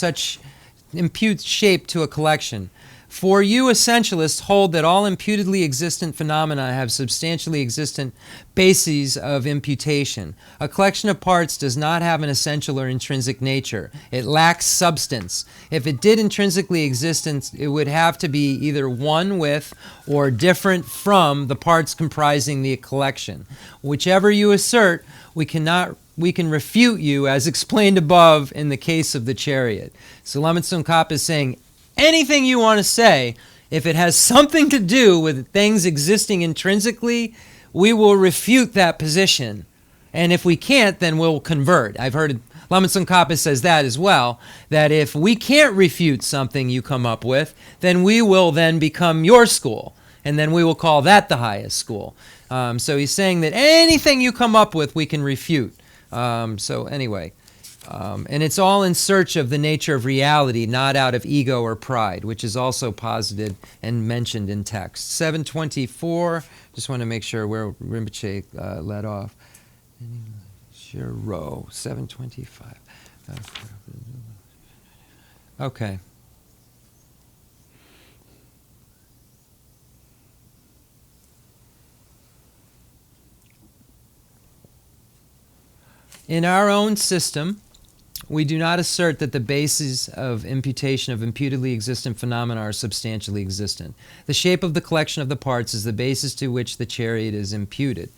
shape to a collection. For you essentialists hold that all imputedly existent phenomena have substantially existent bases of imputation. A collection of parts does not have an essential or intrinsic nature. It lacks substance. If it did intrinsically exist, it would have to be either one with or different from the parts comprising the collection. Whichever you assert, we can refute you as explained above in the case of the chariot. So Lama Tsongkhapa is saying, anything you want to say, if it has something to do with things existing intrinsically, we will refute that position. And if we can't, then we'll convert. I've heard Lama Tsongkhapa says that as well, that if we can't refute something you come up with, then we will then become your school. And then we will call that the highest school. So he's saying that anything you come up with, we can refute. So anyway. And it's all in search of the nature of reality, not out of ego or pride, which is also posited and mentioned in text. 724, just want to make sure where Rinpoche led off. Shiro, 725. Okay. In our own system, we do not assert that the bases of imputation of imputedly existent phenomena are substantially existent. The shape of the collection of the parts is the basis to which the chariot is imputed.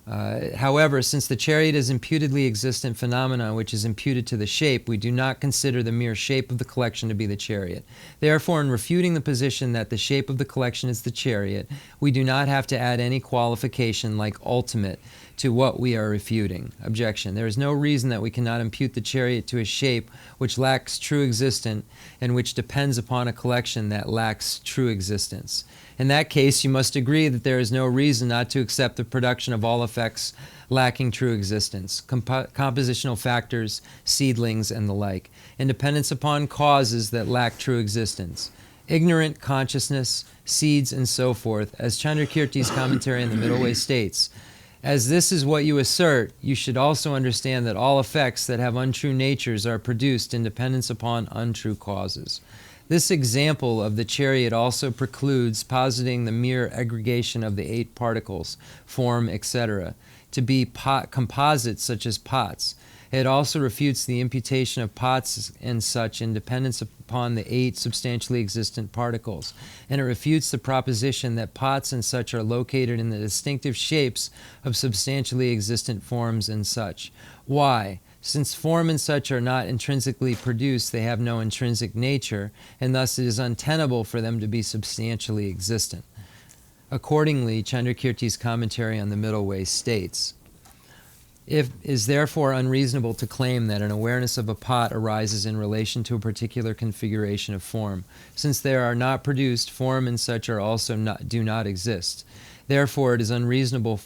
However, since the chariot is imputedly existent phenomena which is imputed to the shape, we do not consider the mere shape of the collection to be the chariot. Therefore, in refuting the position that the shape of the collection is the chariot, we do not have to add any qualification like ultimate to what we are refuting. Objection. There is no reason that we cannot impute the chariot to a shape which lacks true existence and which depends upon a collection that lacks true existence. In that case, you must agree that there is no reason not to accept the production of all effects lacking true existence, compositional factors, seedlings, and the like, in dependence upon causes that lack true existence. Ignorant consciousness, seeds, and so forth, as Chandrakirti's commentary on the Middle Way states. As this is what you assert, you should also understand that all effects that have untrue natures are produced in dependence upon untrue causes. This example of the chariot also precludes positing the mere aggregation of the 8 particles, form, etc., to be composites such as pots. It also refutes the imputation of pots and such in dependence upon the 8 substantially existent particles, and it refutes the proposition that pots and such are located in the distinctive shapes of substantially existent forms and such. Why? Since form and such are not intrinsically produced, they have no intrinsic nature, and thus it is untenable for them to be substantially existent. Accordingly, Chandrakirti's commentary on the Middle Way states, it is therefore unreasonable to claim that an awareness of a pot arises in relation to a particular configuration of form. Since they are not produced, form and such are also do not exist. Therefore, it is unreasonable.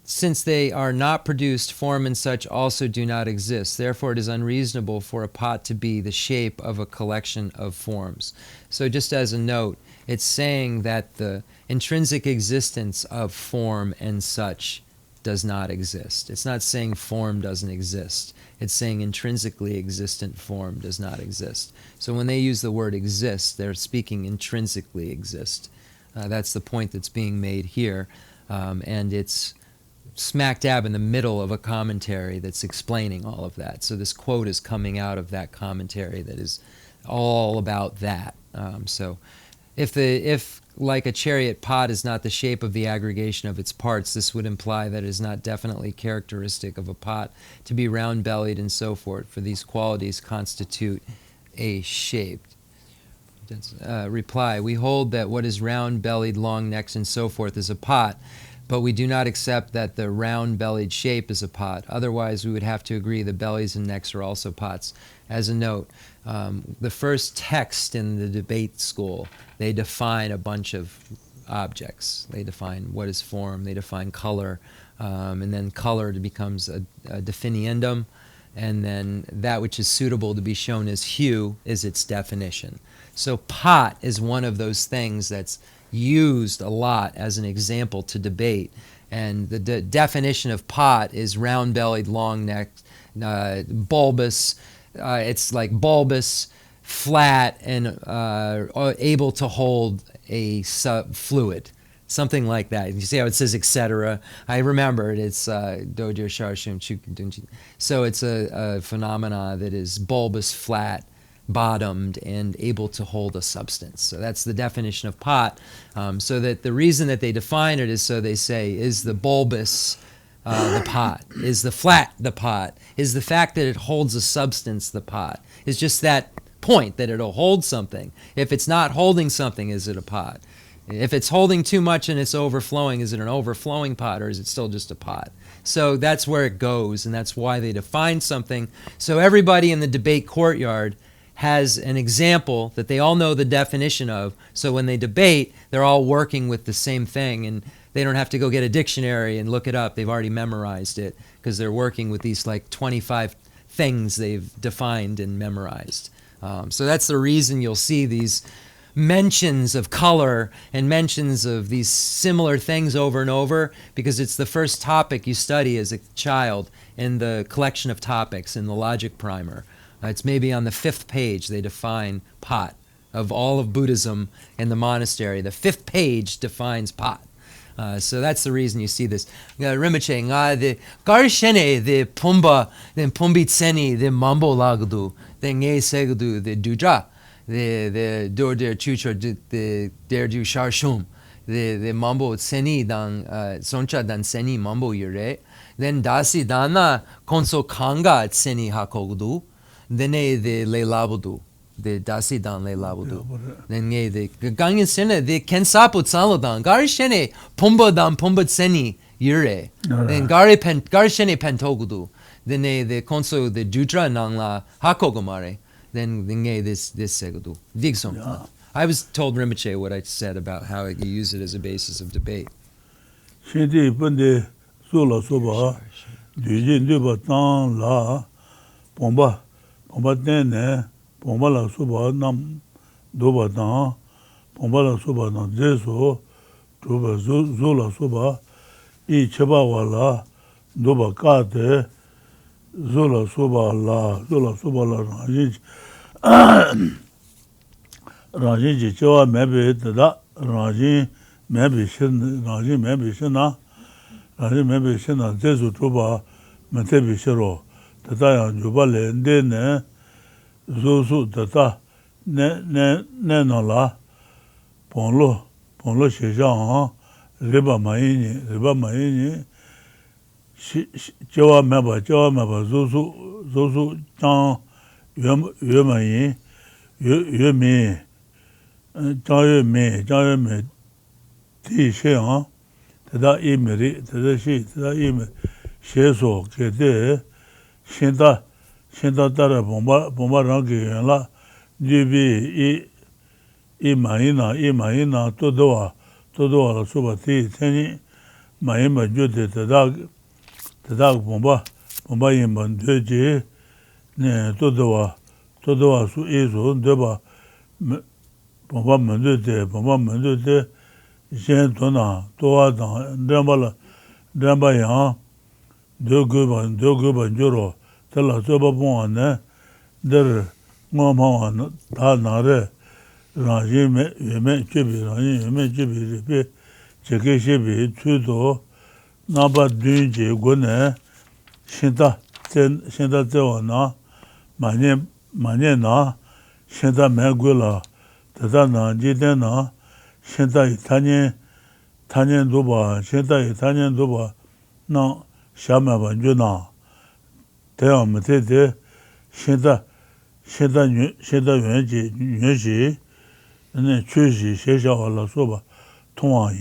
Since they are not produced, form and such also do not exist. Therefore, it is unreasonable for a pot to be the shape of a collection of forms. So just as a note, it's saying that the intrinsic existence of form and such does not exist. It's not saying form doesn't exist. It's saying intrinsically existent form does not exist. So when they use the word exist, they're speaking intrinsically exist. That's the point that's being made here. And it's smack dab in the middle of a commentary that's explaining all of that. So this quote is coming out of that commentary that is all about that. So if like a chariot pot is not the shape of the aggregation of its parts, this would imply that it is not definitely characteristic of a pot to be round-bellied and so forth, for these qualities constitute a shape. Reply, we hold that what is round-bellied, long-necked, and so forth is a pot, but we do not accept that the round-bellied shape is a pot. Otherwise, we would have to agree the bellies and necks are also pots. As a note, the first text in the debate school, they define a bunch of objects. They define what is form, they define color, and then color becomes a definiendum, and then that which is suitable to be shown as hue is its definition. So pot is one of those things that's used a lot as an example to debate. And the definition of pot is round-bellied, long-necked, bulbous. It's like bulbous, flat, and able to hold a fluid, something like that. You see how it says etc. I remember it. It's dojo sharshum chukdunji. So it's a phenomena that is bulbous, flat, bottomed, and able to hold a substance. So that's the definition of pot. So that the reason that they define it is so they say, is the bulbous the pot? Is the flat the pot? Is the fact that it holds a substance the pot? Is just that point that it'll hold something. If it's not holding something, is it a pot? If it's holding too much and it's overflowing, is it an overflowing pot, or is it still just a pot? So that's where it goes, and that's why they define something. So everybody in the debate courtyard has an example that they all know the definition of. So when they debate, they're all working with the same thing, and they don't have to go get a dictionary and look it up. They've already memorized it because they're working with these like 25 things they've defined and memorized. So that's the reason you'll see these mentions of color and mentions of these similar things over and over, because it's the first topic you study as a child in the collection of topics in the logic primer. It's maybe on the 5th page they define pot. Of all of Buddhism in the monastery, the 5th page defines pot. So that's the reason you see this. Rinpoche, nga the garshene the pumba, the pumbi tseni, the mambo lagdu, the nge segdu, the duja, the dor der chucho, the der du sharshum, the mambo tseni dan soncha dan seni mambo yure, then dasi dana konso kanga tseni hakogdu. Dene the le labudu, the dasi dan le labudu. Then the gangen sene the kensapu tsalodan gari shene pumba dan pumba tseni yure. Then gari shene pentogudu. Then the konso the judra nang la hakogomare. Then this segudu. Digsom. I was told Rinpoche what I said about how you use it as a basis of debate. Shindi pende sola soba dujin deba tan la pomba pomba tene pomba la soba nam doba tan pomba la soba na jeso doba zola soba I cheba wala doba kate zola soba la rajin chewa mebe tada rajin mebe shina jesu tuba mebe shiro tata yang juba le ne zosu tata ne nala ponlo sheshan riba mayini chewa meba zosu chan yue mayin yue mi Jaya me ti she tada imeri tada ime she so kete shinta tara bomba rangi la jubi I maina todoa la suba ti teni maima jude tada bomba imban deji ne todoa su iso deba pomba mendo de jen tona toa dan dramba yang de guban joro tela soba bon ne der ngoma ta nare raji me chebi pe cheke shebi tudo naba dunje gone shinta teona manye na shinta megula tata na jiten na shinta tanyen doba na shama banjo na tewa mtete shinta yuanji chushi shesha wala soba tongwa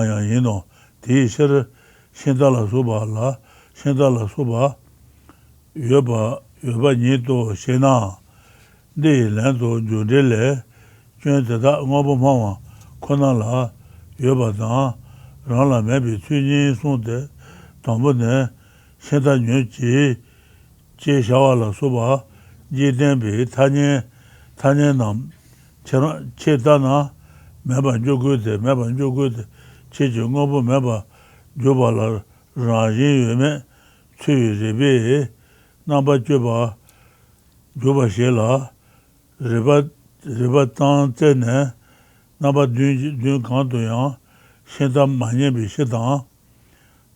yang yino di shir shinta la soba yueba nito shena de lento judele chuen tata ngobo mawa Konala, Yobatan, Rala Mebi, Tunin Sonde, Tambone, Senta Nuchi, Che Shawala Soba, Jidenbi, Tanye Nam, Chetana, Meba Jogude, Cheju Ngobo Meba, Jobala, Raji Yume, Tui Ribi, Namba Juba Shela, Ribatan Tene, Naba Dun Kantoyan, Shenta Manyebi Shetan,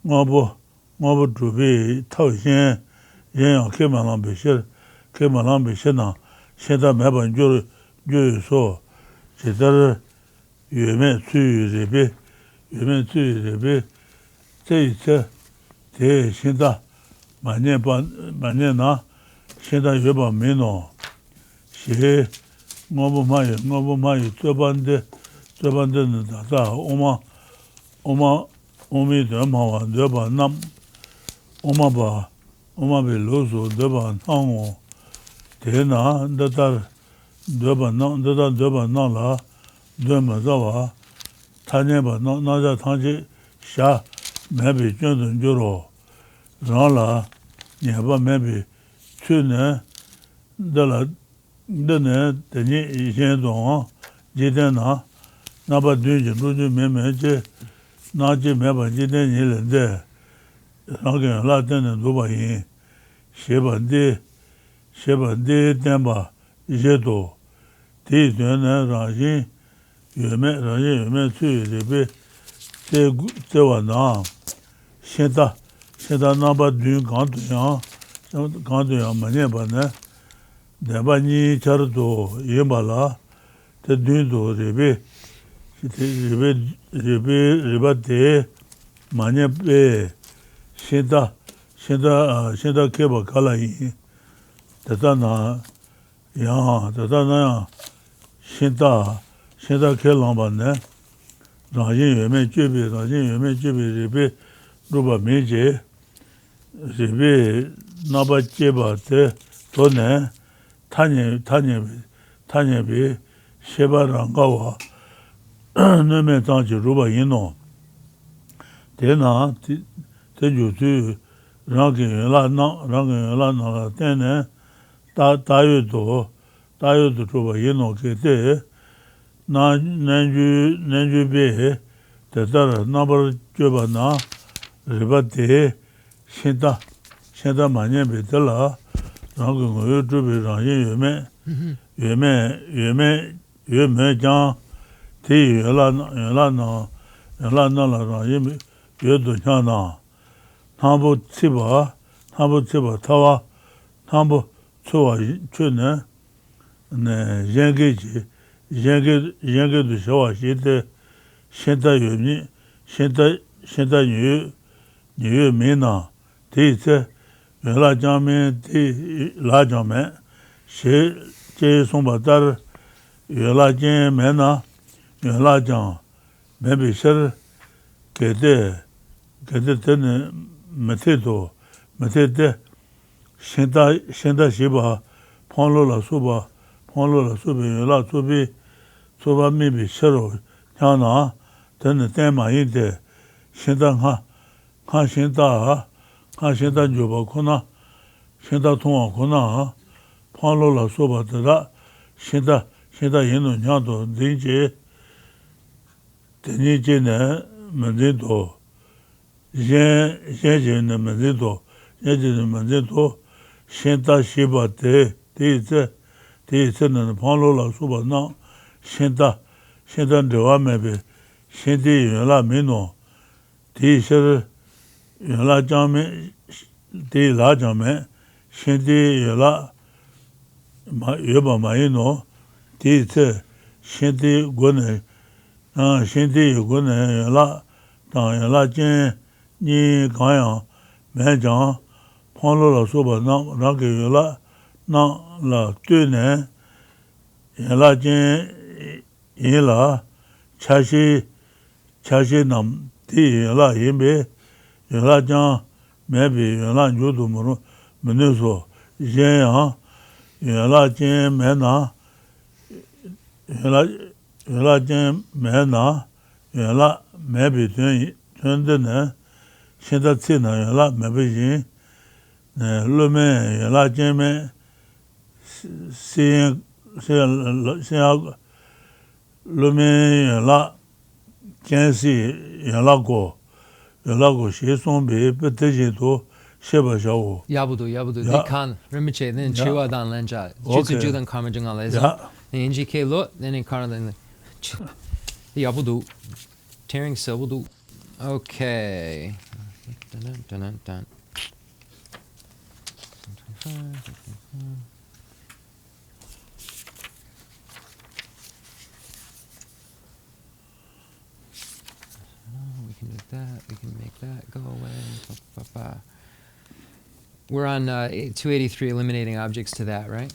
Ngobo Drubi, Tao Shen, Yan Kemalan Bishena, Shenta Meban Juru So, Chetar Yume Tui Ribi, Te Shenta Manyena, Shenta Yuba Mino, She Ngobo Mayu, Tobande Nata, Omi Demawa, Deba Nam, Oma Be Lozo, Deba Nango, Tena, Deba Nala, Dema Zawa, Tanyeba, Naja Tanji, Sha, Maybe Jundun Juro, Rala, Nyaba Maybe, Tune, Dene, Teni, Jendon, Jidena, Naba Dunji, Ruju Memeje, Naji Meba Jiden Yilende, Rangan Latin Duba Yin, Shebandi, Demba, Jedo, Ti Dene, Rajin, Yume, Tui, Ribi, Tewa Na, Shenta Naba Dun Kantuyan, Manyeba Ne, Deba Ni Chardo, Yimbala, Te Dundo, Ribate, Manyebe, Shenta Keba Kalayi, Tatana Shenta Kelambane, Rajin Yume Jubi, Ribi, Ruba Meje, Ribi Naba Jeba Te, Tone, Tanyebi, Sheba Rangawa, Nume Tanchi Ruba Yino, Tena, Teju Tu, Rangin La Tene, Tayo Ruba Yino Kete, Nanju Be, Tetara Nabar Juba Na, Ribate, Shenta Manye Betela, Rangin Yubi Rangin Yume Jan, Ti Yelana Rangin Yudu Jana, Tambo Tiba, Tawa, Tambo Tsuwa Chune, Yengi du Shawa Shite, Shenta Yumi, Shenta Nyu Mina, Ti Se, Yela Jame, Ti La Jame, She Sombatar, Yela Jen Mena, Yela Jan, Maybe Sher, Kete Tene, Metete, Shenta Shiba, Ponlola Suba, Yela Suba Maybe Shero, Yana, Tene Tema Yinte, Shenta Shenta Juba Kuna, Shenta Tonga Kuna, Ponlola Suba Tada, Shenta Yino Nyado, Dinje, Tenijine, Mendito, Jene Mendito, Shenta Shiba Te, Ponlola Suba Na, Shenta Dewa Mebe, Shenti Yola Mino, Ti Sher Yola Jame, Ti La Jame, Shenti Yola Yoba Maino, Ti Se, Shenti Gune, Yola, Tang Yola Jen, Ni Gaya, Menjan, Ponlola Suba Na, Raki Yola, Na La Tune, Yola Jen, Yela, Chashi Nam, Ti Yola Yimbe, Yola Jan, Maybe Yola Yudu Menuso, Jen, Yola Jen Mena, Yola Yala Jen Mena, Yala maybe Tundana, Shinda Tina, Yala maybe Lume, Yala Jeme, seeing Lume, Yala, Jensi, Yalago, she son be, but Digito, Sheba Shao. Yabudu, Yeah. Dikan, Rinpoche, then Yeah. Chua Dan Lenja, Okay. Jutsu Judan Kamajung Aleza, Yeah. then NGK Lot, then in Karna, Yabudu, Tearing Silbudu. Okay. Dun, dun, dun, dun. We can do that. We can make that go away. Ba, ba, ba. We're on 283, eliminating objects to that, right?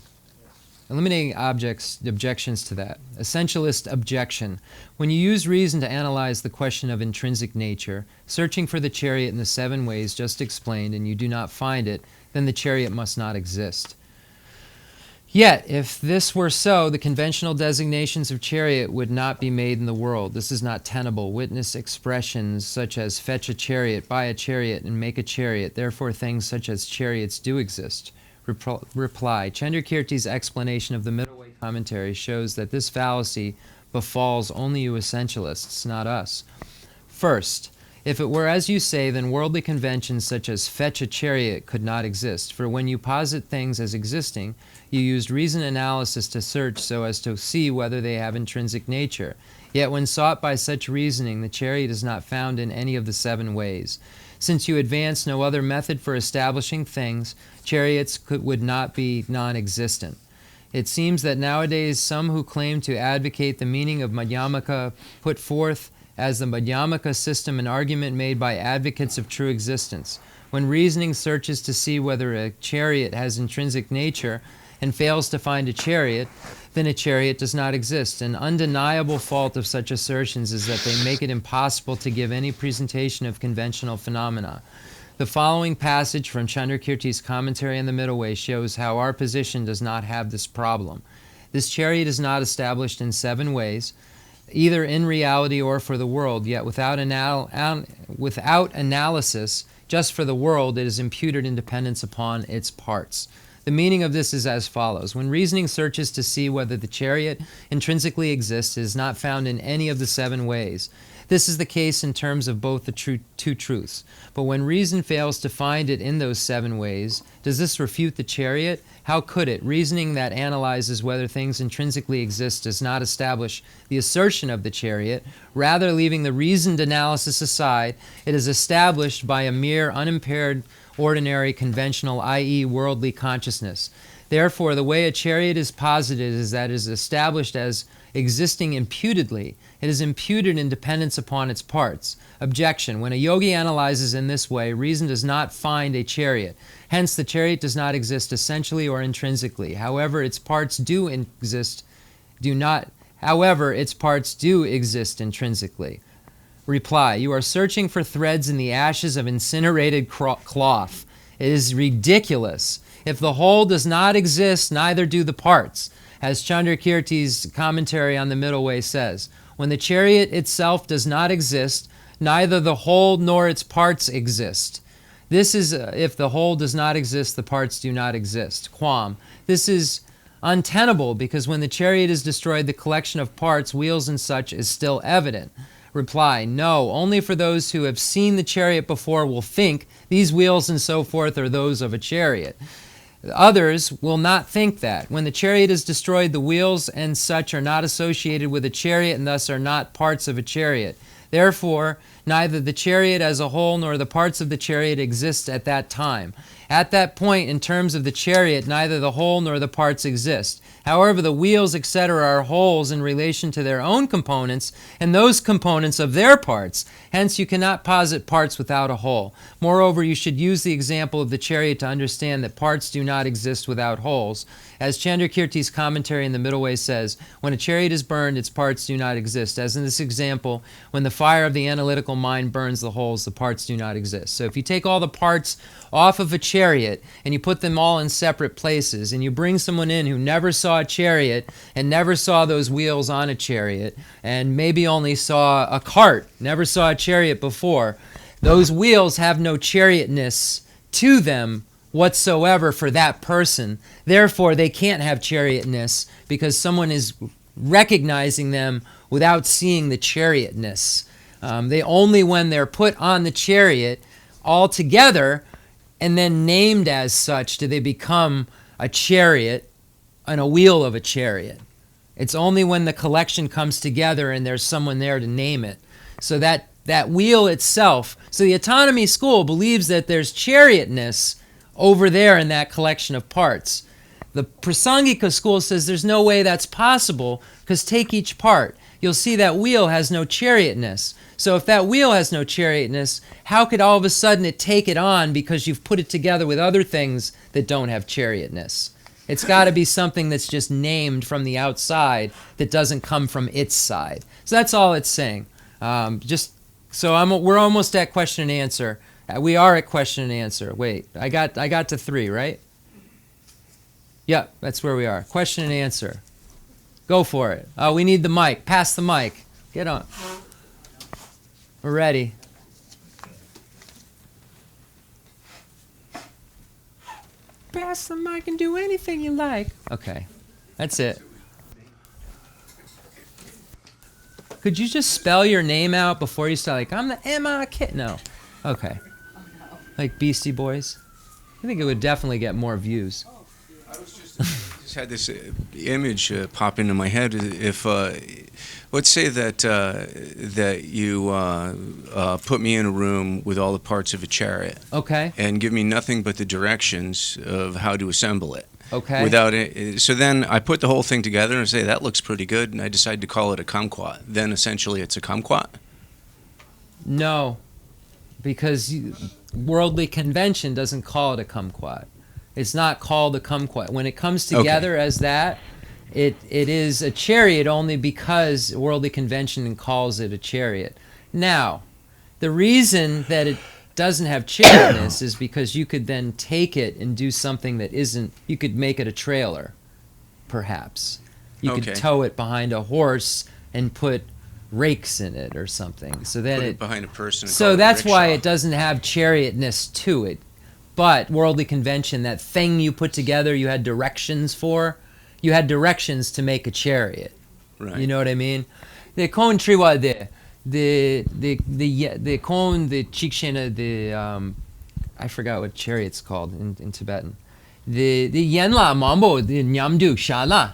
Eliminating objections to that. Essentialist objection. When you use reason to analyze the question of intrinsic nature, searching for the chariot in the 7 ways just explained, and you do not find it, then the chariot must not exist. Yet, if this were so, the conventional designations of chariot would not be made in the world. This is not tenable. Witness expressions such as fetch a chariot, buy a chariot, and make a chariot. Therefore, things such as chariots do exist. Reply. Chenrezig's explanation of the Middle Way commentary shows that this fallacy befalls only you essentialists, not us. First, if it were as you say, then worldly conventions such as fetch a chariot could not exist. For when you posit things as existing, you used reason analysis to search so as to see whether they have intrinsic nature. Yet when sought by such reasoning, the chariot is not found in any of the 7 ways. Since you advance no other method for establishing things, chariots would not be non-existent. It seems that nowadays some who claim to advocate the meaning of Madhyamaka put forth as the Madhyamaka system an argument made by advocates of true existence. When reasoning searches to see whether a chariot has intrinsic nature and fails to find a chariot, then a chariot does not exist. An undeniable fault of such assertions is that they make it impossible to give any presentation of conventional phenomena. The following passage from Chenrezig's commentary on the Middle Way shows how our position does not have this problem. This chariot is not established in 7 ways, either in reality or for the world, yet without analysis, just for the world, it is imputed independence upon its parts. The meaning of this is as follows. When reasoning searches to see whether the chariot intrinsically exists, it is not found in any of the 7 ways. This is the case in terms of both the two truths. But when reason fails to find it in those 7 ways, does this refute the chariot? How could it? Reasoning that analyzes whether things intrinsically exist does not establish the assertion of the chariot. Rather, leaving the reasoned analysis aside, it is established by a mere unimpaired, ordinary, conventional, i.e. worldly consciousness. Therefore, the way a chariot is posited is that it is established as existing imputedly. It is imputed in dependence upon its parts. Objection. When a yogi analyzes in this way, reason does not find a chariot. Hence, the chariot does not exist essentially or intrinsically. However, its parts do exist intrinsically. Reply. You are searching for threads in the ashes of incinerated cloth. It is ridiculous. If the whole does not exist, neither do the parts. As Chenrezig's commentary on the Middle Way says, when the chariot itself does not exist, neither the whole nor its parts exist. This is, if the whole does not exist, the parts do not exist. Quam. This is untenable because when the chariot is destroyed, the collection of parts, wheels and such is still evident. Reply, no, only for those who have seen the chariot before will think these wheels and so forth are those of a chariot. Others will not think that. When the chariot is destroyed, the wheels and such are not associated with a chariot and thus are not parts of a chariot. Therefore, neither the chariot as a whole nor the parts of the chariot exist at that time. At that point, in terms of the chariot, neither the whole nor the parts exist. However, the wheels, etc., are wholes in relation to their own components, and those components of their parts. Hence, you cannot posit parts without a whole. Moreover, you should use the example of the chariot to understand that parts do not exist without wholes. As Chenrezig's commentary in the Middle Way says, when a chariot is burned, its parts do not exist. As in this example, when the fire of the analytical mind burns the wholes, the parts do not exist. So if you take all the parts off of a chariot, chariot and you put them all in separate places, and you bring someone in who never saw a chariot and never saw those wheels on a chariot and maybe only saw a cart, never saw a chariot before, those wheels have no chariotness to them whatsoever for that person. Therefore, they can't have chariotness because someone is recognizing them without seeing the chariotness. They only when they're put on the chariot all together and then named as such do they become a chariot and a wheel of a chariot. It's only when the collection comes together and there's someone there to name it. So that wheel itself, so the autonomy school believes that there's chariotness over there in that collection of parts. The Prasangika school says there's no way that's possible because take each part. You'll see that wheel has no chariotness. So if that wheel has no chariotness, how could all of a sudden it take it on because you've put it together with other things that don't have chariotness? It's got to be something that's just named from the outside that doesn't come from its side. So that's all it's saying. We're almost at question and answer. We are at question and answer. Wait, I got to 3, right? Yeah, that's where we are. Question and answer. Go for it. Oh, we need the mic. Pass the mic. Get on. We're ready. Pass the mic and do anything you like. Okay, that's it. Could you just spell your name out before you start? Like, I'm the Emma Kid. No. Okay. Like Beastie Boys. I think it would definitely get more views. I was just had this image pop into my head. If let's say that you put me in a room with all the parts of a chariot, okay, and give me nothing but the directions of how to assemble it. Okay. Without it, so then I put the whole thing together and say that looks pretty good, and I decide to call it a kumquat. Then essentially it's a kumquat. No, because worldly convention doesn't call it a kumquat. It's not called a kumquat. When it comes together as that, it is a chariot only because worldly convention calls it a chariot. Now, the reason that it doesn't have chariotness is because you could then take it and do something that isn't. You could make it a trailer, perhaps. You could tow it behind a horse and put rakes in it or something. So then put it behind a person. So that's why it doesn't have chariotness to it. But worldly convention, that thing you put together, you had directions for. You had directions to make a chariot. Right. You know what I mean? The kon triwa the kon the chikshena I forgot what chariot's called in Tibetan. The yenla mambo the nyamdu shala.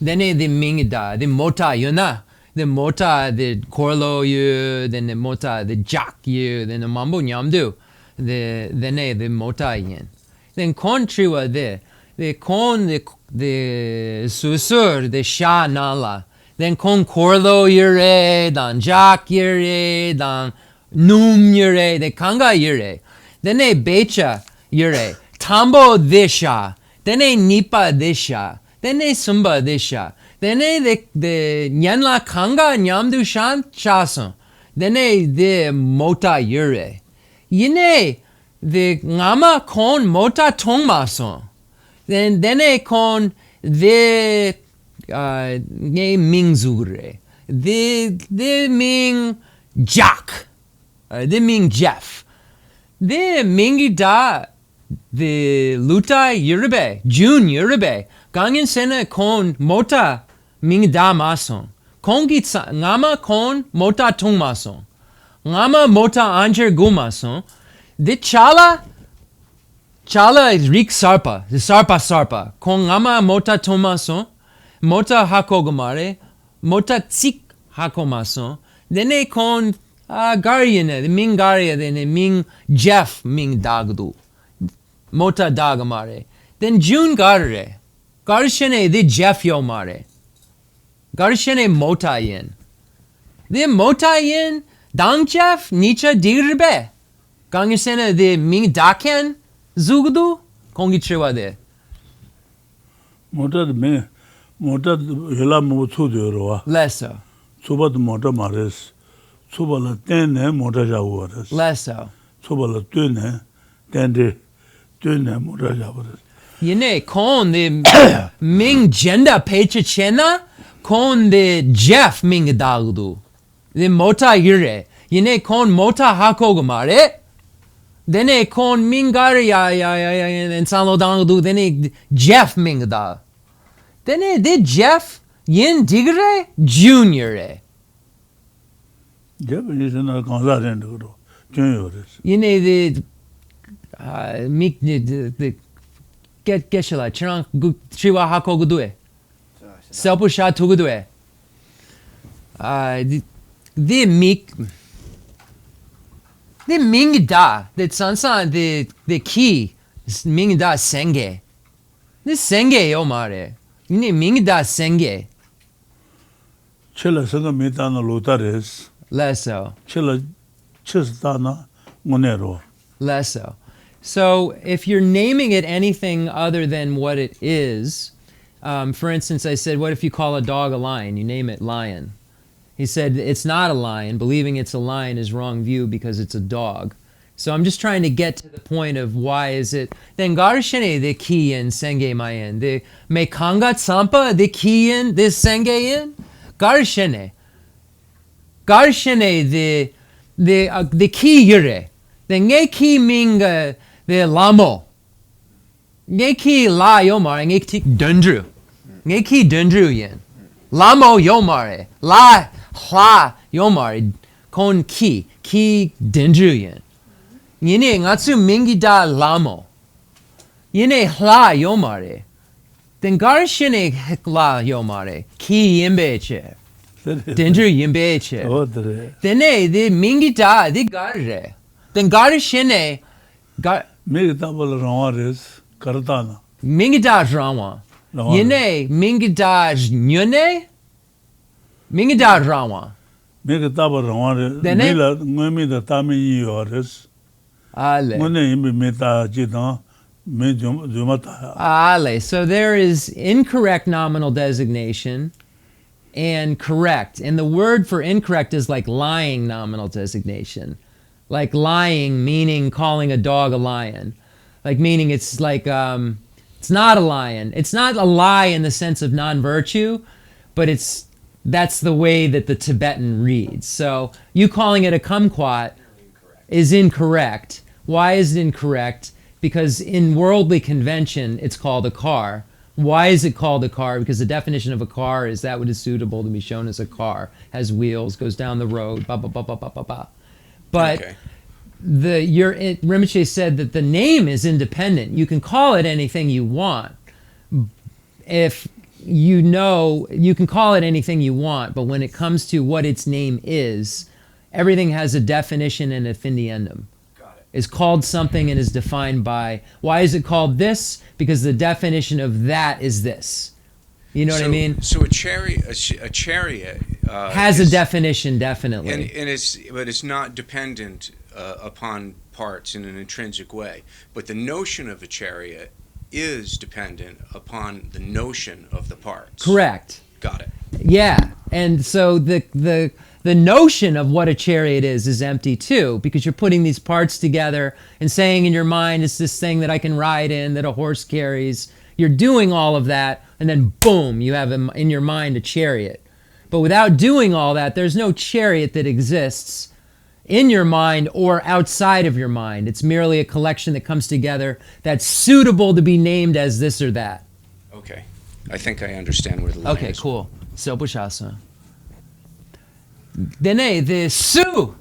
Then the mingda the mota yuna. The mota the korlo yu, then the mota the jak yu, then the mambo nyamdu. The mota yin. Then kon triwa the kon the susur the sha nala. Then kon korlo yure, dan jak yure, dan num yure, the kanga yure. Then a becha yure, tambo disha. Then a nipa disha. Then a sumba disha. Then a the nyanla kanga nyamdu shan chason. Then a the mota yure. Yine the ngama kon mota tongmason. Then a kon the ne ming zure. The ming Jack. The ming Jeff. The mingi da the luta yurbe. June yurbe. Gangen sena kon mota ming da mason. Kon gitsa ngama kon mota tong mason. Ngama mota anjer gumason. The chala is rik sarpa. The sarpa. Kon ngama mota tomason. Mota hakogomare. Mota tsik hakomason. Then kon garyene. The ming garya. Then ming Jeff ming dagdu. Mota dagamare. Then June garre. Garshene the Jeff yomare. Garshene mota yin. The mota yin. Dang Jeff nicha dirbe. Gangisena the ming daken zugdu kongi chewa de. Mota hela mo chu de ro. Lesso. Chuba de mota mares. Chuba la ten ne mota jawares. Lesso. Chuba la tu ne ten tuyne mura jabares. Yine kon the Ming gender pecha chena kon the Jeff Ming dagdu. The mota yure. Yine kon mota hakogumare. Dene kon mingari ya and salo dangdu dene Jeff Ming da. Dene the Jeff yin digre junior. Japanese na kanza renduro. Juniores. Yine the mik the get Geshe Lharampa chiwa hakogudue. Selpu sha tugudue. The mik the mingda the sansan the key mingda senge. The senge yomare. Yine mingda senge. Chela sanga mitana lotares. Less so. Chela chistana monero. Less so. So if you're naming it anything other than what it is, for instance, I said, what if you call a dog a lion? You name it lion. He said, it's not a lion. Believing it's a lion is wrong view because it's a dog. So I'm just trying to get to the point of why is it. Then Garshene the kiyin senge mayen. The mekanga tsampa the kiyin the senge yin. Garshene. Garshene the ki yure. The nge ki ming the lamo. Nge ki la yomar nge ki dundru. Nge ki dundru yin. Lamo yomare. La hla yomare. Kon ki dundru yin. Yine ngatsu mingi da lamo. Yine hla yomare. Then garshine hla yomare. Ki yimbeche. Dendru yimbeche. Dene the mingi da the garre. Then garshine Mega tabal rawares karatana. mingi da rawa. Yine mingi da nyune. Mingi da rawa. Mega tabal rawares. Dene? Mila ngemi da tami yores. Ale. Ngone imbe meta jitan me jumata. Ale. So there is incorrect nominal designation and correct. And the word for incorrect is like lying nominal designation. Like lying, meaning calling a dog a lion. Like meaning it's like, it's not a lion. It's not a lie in the sense of non-virtue, but that's the way that the Tibetan reads. So you calling it a kumquat is incorrect. Why is it incorrect? Because in worldly convention, it's called a car. Why is it called a car? Because the definition of a car is that what is suitable to be shown as a car. Has wheels, goes down the road, ba ba ba ba ba ba ba. But Okay. Rinpoche said that the name is independent. You can call it anything you want. If you know, you can call it anything you want, but when it comes to what its name is, everything has a definition and a finiendum. Got it. Is called something and is defined by, why is it called this? Because the definition of that is this. You know what I mean? So a chariot Has a is- definition, definitely. and it's not dependent upon parts in an intrinsic way. But the notion of a chariot is dependent upon the notion of the parts. Correct. Got it. Yeah, and so the notion of what a chariot is empty too, because you're putting these parts together and saying in your mind, it's this thing that I can ride in, that a horse carries. You're doing all of that, and then boom, you have in your mind a chariot. But without doing all that, there's no chariot that exists in your mind or outside of your mind. It's merely a collection that comes together that's suitable to be named as this or that. Okay. I think I understand where the line Okay, is. cool. So bushasa. Dene the su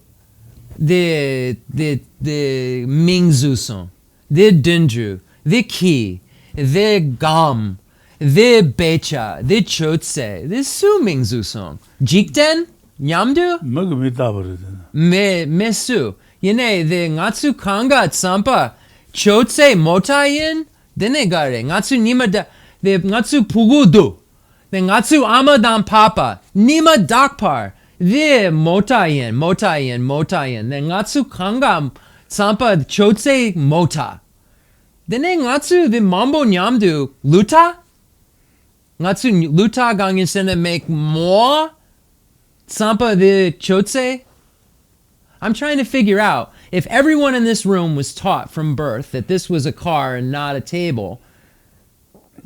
the Mingzu son, the Dundru, the Ki, the Gam, the Becha, the Chotse, the Su Mingzu son. Jikden? Nyamdu? Mega metabares. Me su. Yene the Ngatsu Kanga Tsampa Chotse Motayin? Dene gare. Ngatsu Nima da the Ngatsu Pugudu. The Ngatsu Amadan Papa. Nima Dakpar. The Motayin. The Ngatsu Kanga Tsampa Chotse Mota. Dene Ngatsu the Mambo Nyamdu Luta? Ngatsu Luta Gangin Sena make more? Tsampa the Chotse? I'm trying to figure out, If everyone in this room was taught from birth that this was a car and not a table,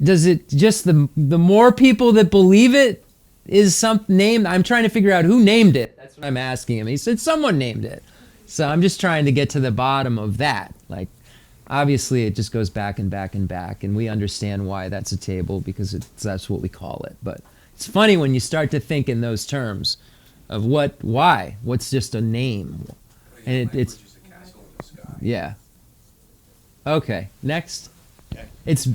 does it just the more people that believe it is some name? I'm trying to figure out who named it. That's what I'm asking him. He said someone named it. So I'm just trying to get to the bottom of that. Like, obviously it just goes back and back and back, and we understand why that's a table because that's what we call it. But it's funny when you start to think in those terms of what's just a name. And it's yeah. Okay, next.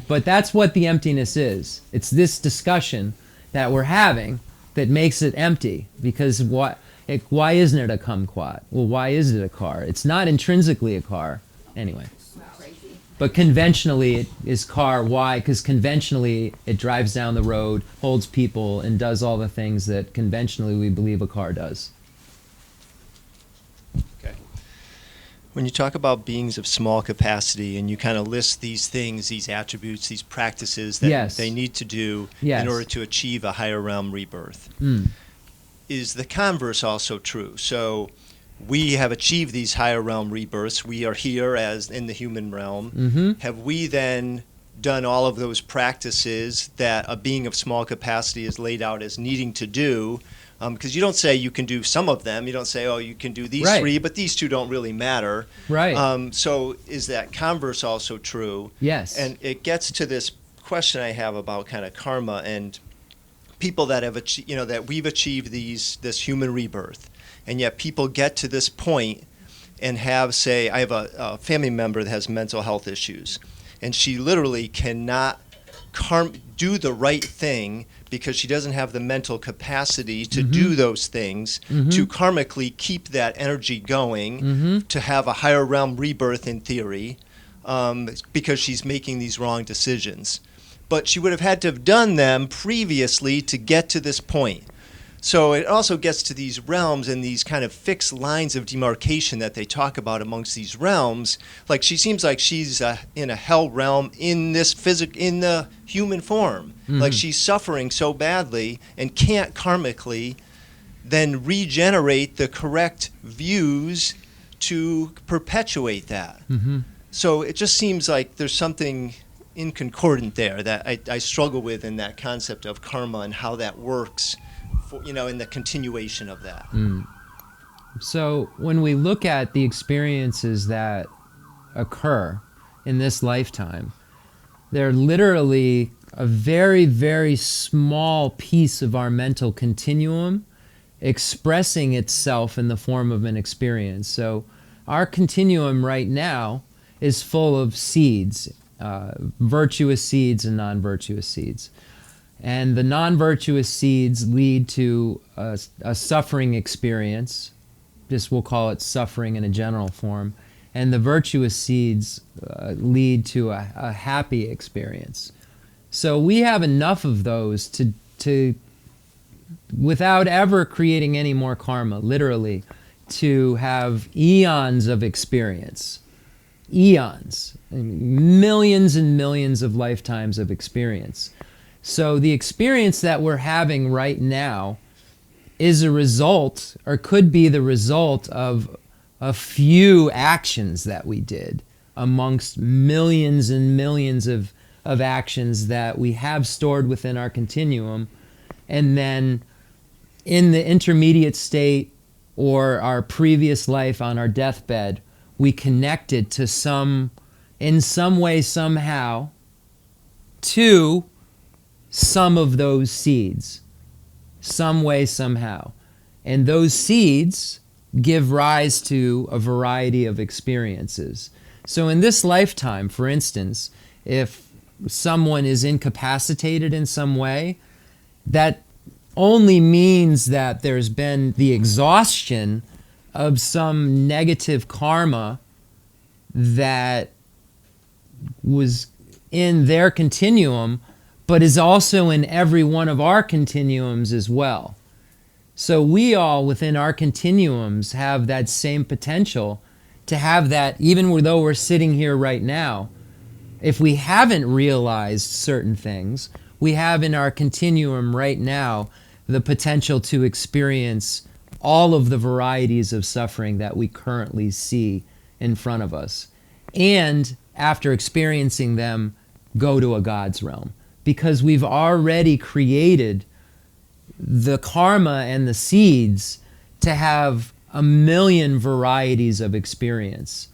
But that's what the emptiness is. It's this discussion that we're having that makes it empty. Because why isn't it a kumquat? Well, why is it a car? It's not intrinsically a car. Anyway. But conventionally it is car. Why? Because conventionally it drives down the road, holds people, and does all the things that conventionally we believe a car does. Okay. When you talk about beings of small capacity and you kind of list these things, these attributes, these practices that Yes. they need to do Yes. in order to achieve a higher realm rebirth, Mm. is the converse also true? So we have achieved these higher realm rebirths. We are here as in the human realm. Mm-hmm. Have we then done all of those practices that a being of small capacity is laid out as needing to do? Because you don't say you can do some of them. You don't say, oh, you can do these Right. three, but these two don't really matter. Right. So is that converse also true? Yes. And it gets to this question I have about kind of karma and people that have achieved, that we've achieved this human rebirth. And yet people get to this point and have, say, I have a family member that has mental health issues, and she literally cannot do the right thing because she doesn't have the mental capacity to do those things, to karmically keep that energy going, to have a higher realm rebirth in theory, because she's making these wrong decisions. But she would have had to have done them previously to get to this point. So it also gets to these realms and these kind of fixed lines of demarcation that they talk about amongst these realms. Like she seems like she's in a hell realm in this in the human form. Like she's suffering so badly and can't karmically then regenerate the correct views to perpetuate that. So it just seems like there's something inconcordant there that I struggle with in that concept of karma and how that works. In the continuation of that. So when we look at the experiences that occur in this lifetime, they're literally a very, very small piece of our mental continuum expressing itself in the form of an experience. So our continuum right now is full of seeds, virtuous seeds and non-virtuous seeds. And the non-virtuous seeds lead to a suffering experience. Just we'll call it suffering in a general form. And the virtuous seeds lead to a happy experience. So we have enough of those to without ever creating any more karma, literally, to have eons of experience. Eons. I mean, millions and millions of lifetimes of experience. So the experience that we're having right now is a result, or could be the result of a few actions that we did amongst millions and millions of actions that we have stored within our continuum. And then in the intermediate state or our previous life on our deathbed, we connected to in some way, somehow, to some of those seeds, some way, somehow. And those seeds give rise to a variety of experiences. So in this lifetime, for instance, if someone is incapacitated in some way, that only means that there's been the exhaustion of some negative karma that was in their continuum, but is also in every one of our continuums as well. So we all within our continuums have that same potential to have that, even though we're sitting here right now. If we haven't realized certain things, we have in our continuum right now the potential to experience all of the varieties of suffering that we currently see in front of us, and after experiencing them, go to a God's realm. Because we've already created the karma and the seeds to have a million varieties of experience.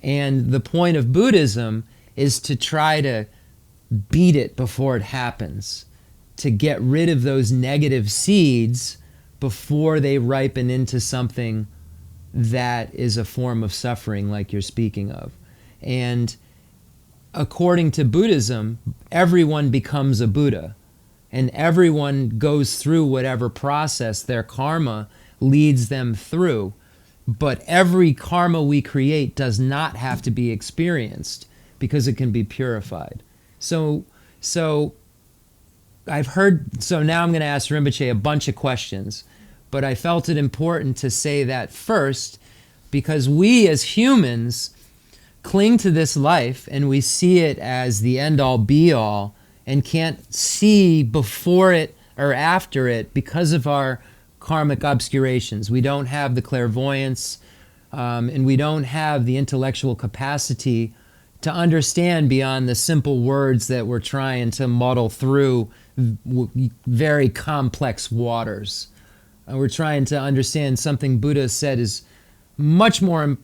And the point of Buddhism is to try to beat it before it happens, to get rid of those negative seeds before they ripen into something that is a form of suffering like you're speaking of. And according to Buddhism, everyone becomes a Buddha, and everyone goes through whatever process their karma leads them through. But every karma we create does not have to be experienced because it can be purified. So now I'm going to ask Rinpoche a bunch of questions, but I felt it important to say that first because we as humans cling to this life and we see it as the end-all be-all and can't see before it or after it because of our karmic obscurations. We don't have the clairvoyance and we don't have the intellectual capacity to understand beyond the simple words that we're trying to muddle through very complex waters. We're trying to understand something Buddha said is much more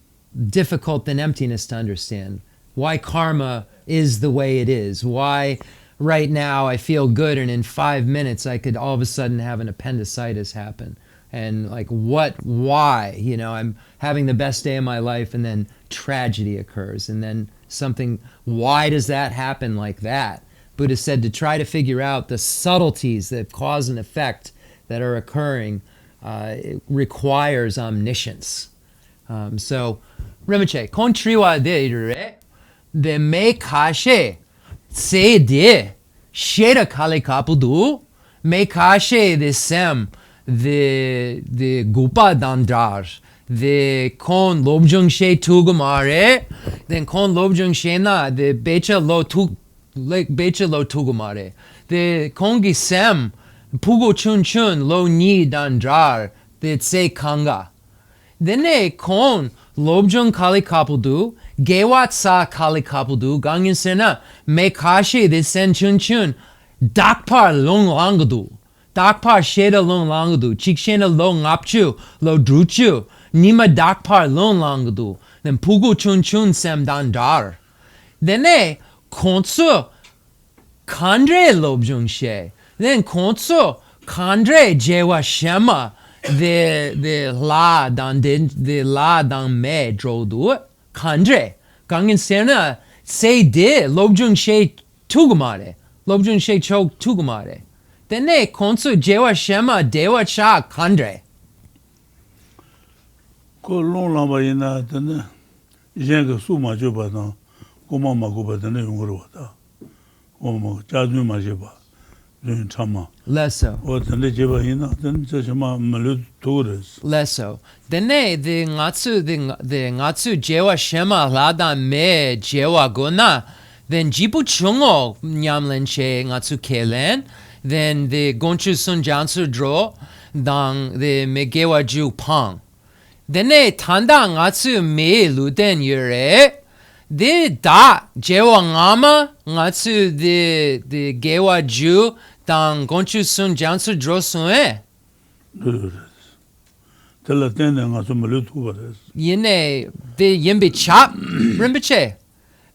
difficult than emptiness to understand. Why karma is the way it is. Why right now I feel good and in 5 minutes I could all of a sudden have an appendicitis happen. And like why? You know, I'm having the best day of my life and then tragedy occurs. And then why does that happen like that? Buddha said to try to figure out the subtleties that cause and effect that are occurring it requires omniscience. So, Rinpoche, kontriwa de me kashe se de sheda kale kapudu me kashe de sem de gupa dandar de kon lobjung she tugumare then kon lobjung she na de becha lo tugumare de kongi sem pugo chun chun lo ni dandar de tse kanga dene kon lobjung kali kapudu gewat sa kali kapudu gangin sena me kashi de sen chun chun dakpar long langadu dakpar sheda long langadu chikshena lo ngapchu lo druchu nima dakpar long langadu then pugu chun chun sem dandar dene konsu kandre lobjung she then konsu kandre jewa shema the la dan me drodu kandre gangin sena say de lobjung she tugumare lobjung she chok tugumare dene konsu jewa shema dewa cha kandre ko long lamba ina dene yenga su ma jo ba na ko ma go ba dene yungro da o mo cha ju ma je ba Lesso. Lesso. Dene the ngatsu jewa shema lada me jewa gona. Then jibu chungo nyamlen che ngatsu kelen. Then the gonchu sun jansu dro dang the megewa ju pang. Dene tanda ngatsu me luden yure. The da jewa ngama ngatsu the gewa ju dang gonchu sun jansu dro sun tela tene ngatsu melu tu bares yene the yimbe chap rinpoche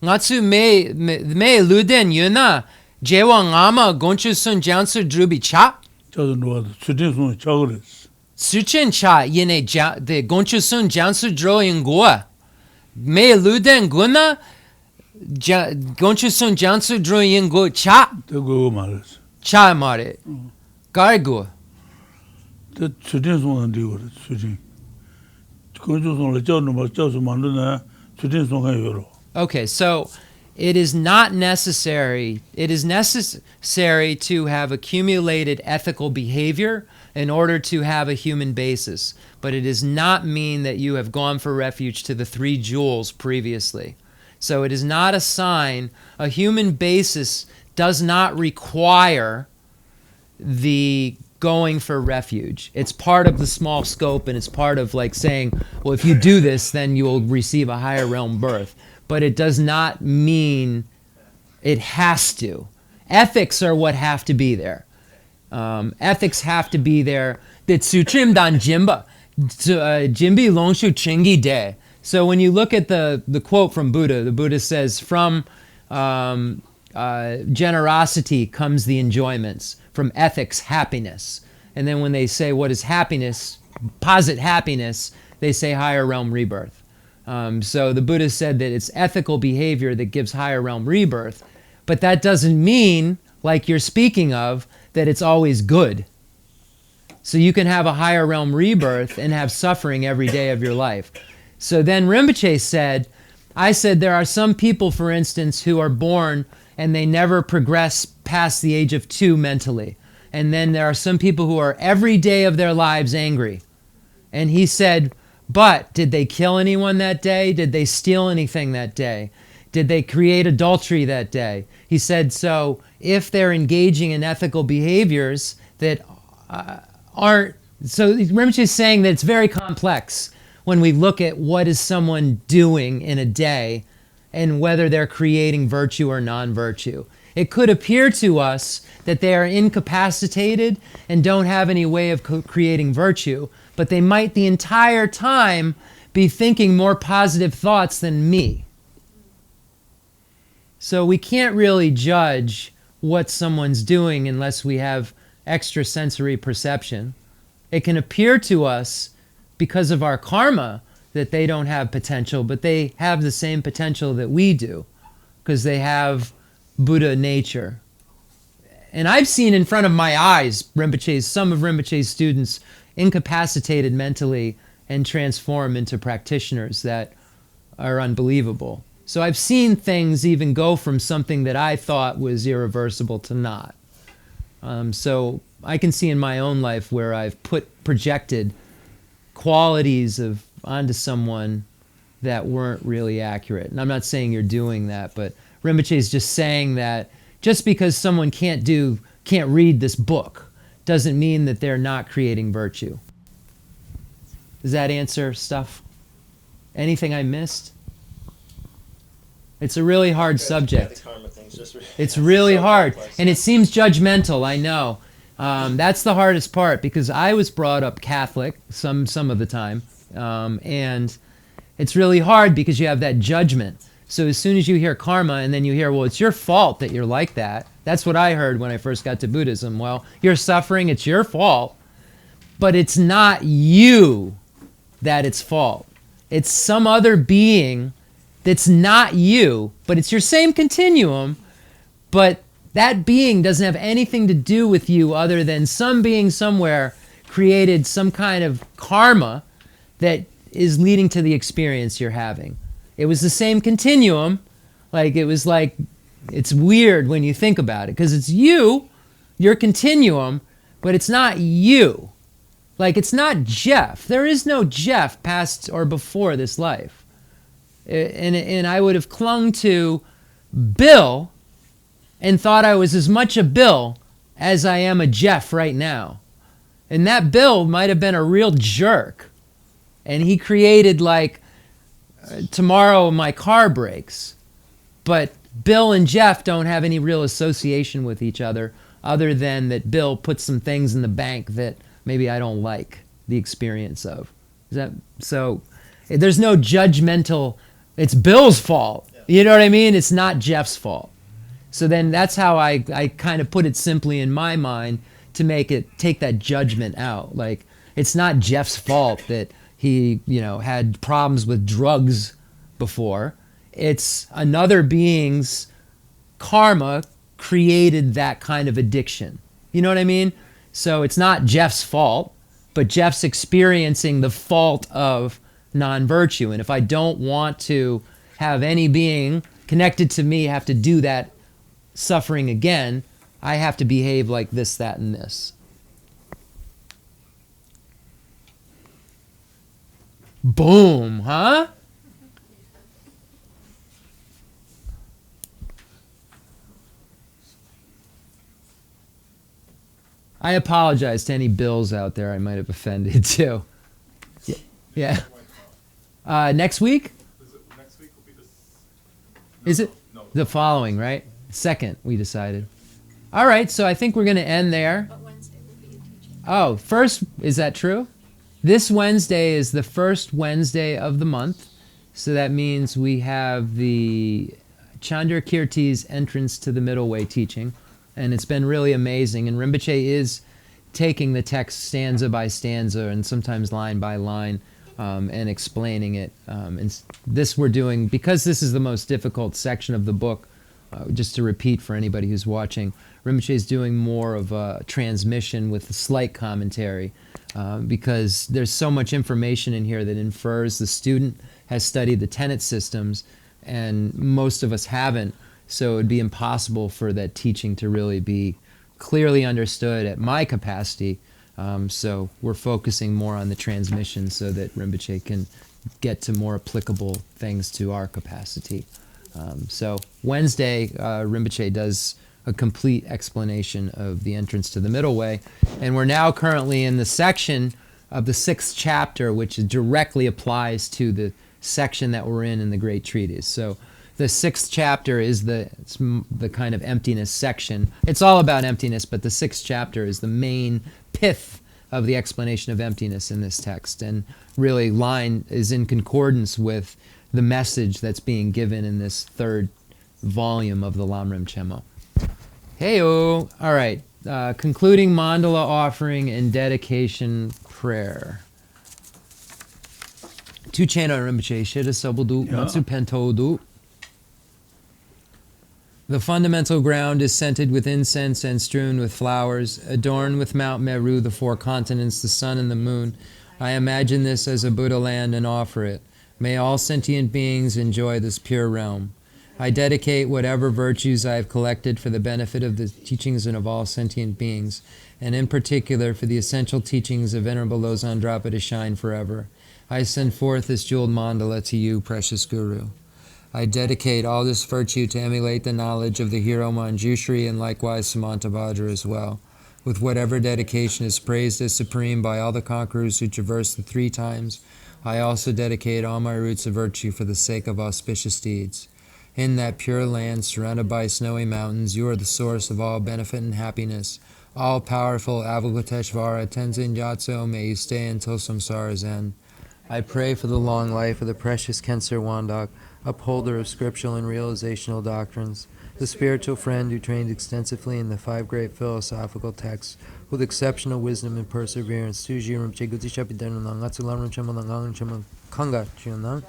ngatsu me luden yuna jewa ngama gonchu sun jansu drubi chap chado no sutin sun chagres suchen cha yene the gonchu sun jansu dro ingua me luden guna gonchu sun jansu dro ingo cha te go mares cha mare gargo te sutin sun ndi go sutin gonchu sun le chao no ma chao su mandu na sutin sun kan yoro. Okay, so it is necessary to have accumulated ethical behavior in order to have a human basis, but it does not mean that you have gone for refuge to the 3 jewels previously. So it is not a sign. A human basis does not require the going for refuge. It's part of the small scope, and it's part of like saying, well, if you do this, then you will receive a higher realm birth. But it does not mean it has to. Ethics are what have to be there. Ethics have to be there. So when you look at the quote from Buddha, the Buddha says, from generosity comes the enjoyments, from ethics, happiness. And then when they say, what is happiness, posit happiness, they say higher realm rebirth. So the Buddha said that it's ethical behavior that gives higher realm rebirth, but that doesn't mean, like you're speaking of, that it's always good. So you can have a higher realm rebirth and have suffering every day of your life. So then Rinpoche said, I said there are some people, for instance, who are born and they never progress past the age of 2 mentally. And then there are some people who are every day of their lives angry. And he said, but did they kill anyone that day? Did they steal anything that day? Did they create adultery that day? He said, so if they're engaging in ethical behaviors that aren't... So Rinpoche is saying that it's very complex when we look at what is someone doing in a day and whether they're creating virtue or non-virtue. It could appear to us that they are incapacitated and don't have any way of creating virtue, but they might the entire time be thinking more positive thoughts than me. So we can't really judge what someone's doing unless we have extrasensory perception. It can appear to us because of our karma that they don't have potential, but they have the same potential that we do because they have Buddha nature. And I've seen in front of my eyes some of Rinpoche's students incapacitated mentally and transform into practitioners that are unbelievable. So I've seen things even go from something that I thought was irreversible to not. So I can see in my own life where I've projected qualities onto someone that weren't really accurate. And I'm not saying you're doing that, but Rinpoche is just saying that just because someone can't read this book doesn't mean that they're not creating virtue. Does that answer stuff? Anything I missed? It's a really hard subject. It's really hard. And it seems judgmental, I know. That's the hardest part because I was brought up Catholic some of the time. And it's really hard because you have that judgment. So as soon as you hear karma and then you hear, well, it's your fault that you're like that. That's what I heard when I first got to Buddhism. Well, you're suffering, it's your fault. But it's not you that it's fault. It's some other being that's not you, but it's your same continuum, but that being doesn't have anything to do with you other than some being somewhere created some kind of karma that is leading to the experience you're having. It was the same continuum. It's weird when you think about it because it's you, your continuum, but it's not you. Like, it's not Jeff. There is no Jeff past or before this life. And I would have clung to Bill and thought I was as much a Bill as I am a Jeff right now. And that Bill might have been a real jerk. And he created tomorrow my car breaks. But Bill and Jeff don't have any real association with each other than that Bill put some things in the bank that maybe I don't like the experience of. So there's no judgmental, it's Bill's fault. You know what I mean? It's not Jeff's fault. So then that's how I kind of put it simply in my mind to take that judgment out. Like, it's not Jeff's fault that he, had problems with drugs before. It's another being's karma created that kind of addiction. You know what I mean? So it's not Jeff's fault, but Jeff's experiencing the fault of non-virtue. And if I don't want to have any being connected to me have to do that suffering again, I have to behave like this, that, and this. Boom, huh? I apologize to any Bills out there I might have offended too. Yeah. Next week? Next week will be Is it? The following, right? Second, we decided. All right, so I think we're going to end there. But Wednesday will be a teaching. Oh, first, is that true? This Wednesday is the first Wednesday of the month. So that means we have the Chandrakirti's entrance to the middle way teaching. And it's been really amazing. And Rinpoche is taking the text stanza by stanza and sometimes line by line and explaining it. And this we're doing, because this is the most difficult section of the book, just to repeat for anybody who's watching, Rinpoche is doing more of a transmission with a slight commentary because there's so much information in here that infers the student has studied the tenet systems and most of us haven't. So it would be impossible for that teaching to really be clearly understood at my capacity. So we're focusing more on the transmission so that Rinpoche can get to more applicable things to our capacity. So Wednesday, Rinpoche does a complete explanation of the entrance to the middle way. And we're now currently in the section of the 6th chapter, which directly applies to the section that we're in the Great Treatise. So the 6th chapter is the kind of emptiness section. It's all about emptiness, but the 6th chapter is the main pith of the explanation of emptiness in this text, and really is in concordance with the message that's being given in this 3rd volume of the Lamrim Chenmo. Heyo! All right, concluding mandala offering and dedication prayer. Tu Chena Rinpoche, Shida Sabudu, Matsu Pentodu. The fundamental ground is scented with incense and strewn with flowers, adorned with Mount Meru, the 4 continents, the sun and the moon. I imagine this as a Buddha land and offer it. May all sentient beings enjoy this pure realm. I dedicate whatever virtues I have collected for the benefit of the teachings and of all sentient beings, and in particular for the essential teachings of Venerable Losang Drapa to shine forever. I send forth this jeweled mandala to you, precious Guru. I dedicate all this virtue to emulate the knowledge of the hero Manjushri and likewise Samantabhadra as well, with whatever dedication is praised as supreme by all the conquerors who traverse the 3 times. I also dedicate all my roots of virtue for the sake of auspicious deeds. In that pure land surrounded by snowy mountains, you are the source of all benefit and happiness. All-powerful Avalokiteshvara Tenzin Gyatso, may you stay until samsara's end. I pray for the long life of the precious Khensur Wandak, upholder of scriptural and realizational doctrines, the spiritual friend who trained extensively in the 5 great philosophical texts with exceptional wisdom and perseverance. Tuji Rinpoche Guti Shapidanang, Atsulam Rinpoche Malangang Rinpoche Kanga Chunang.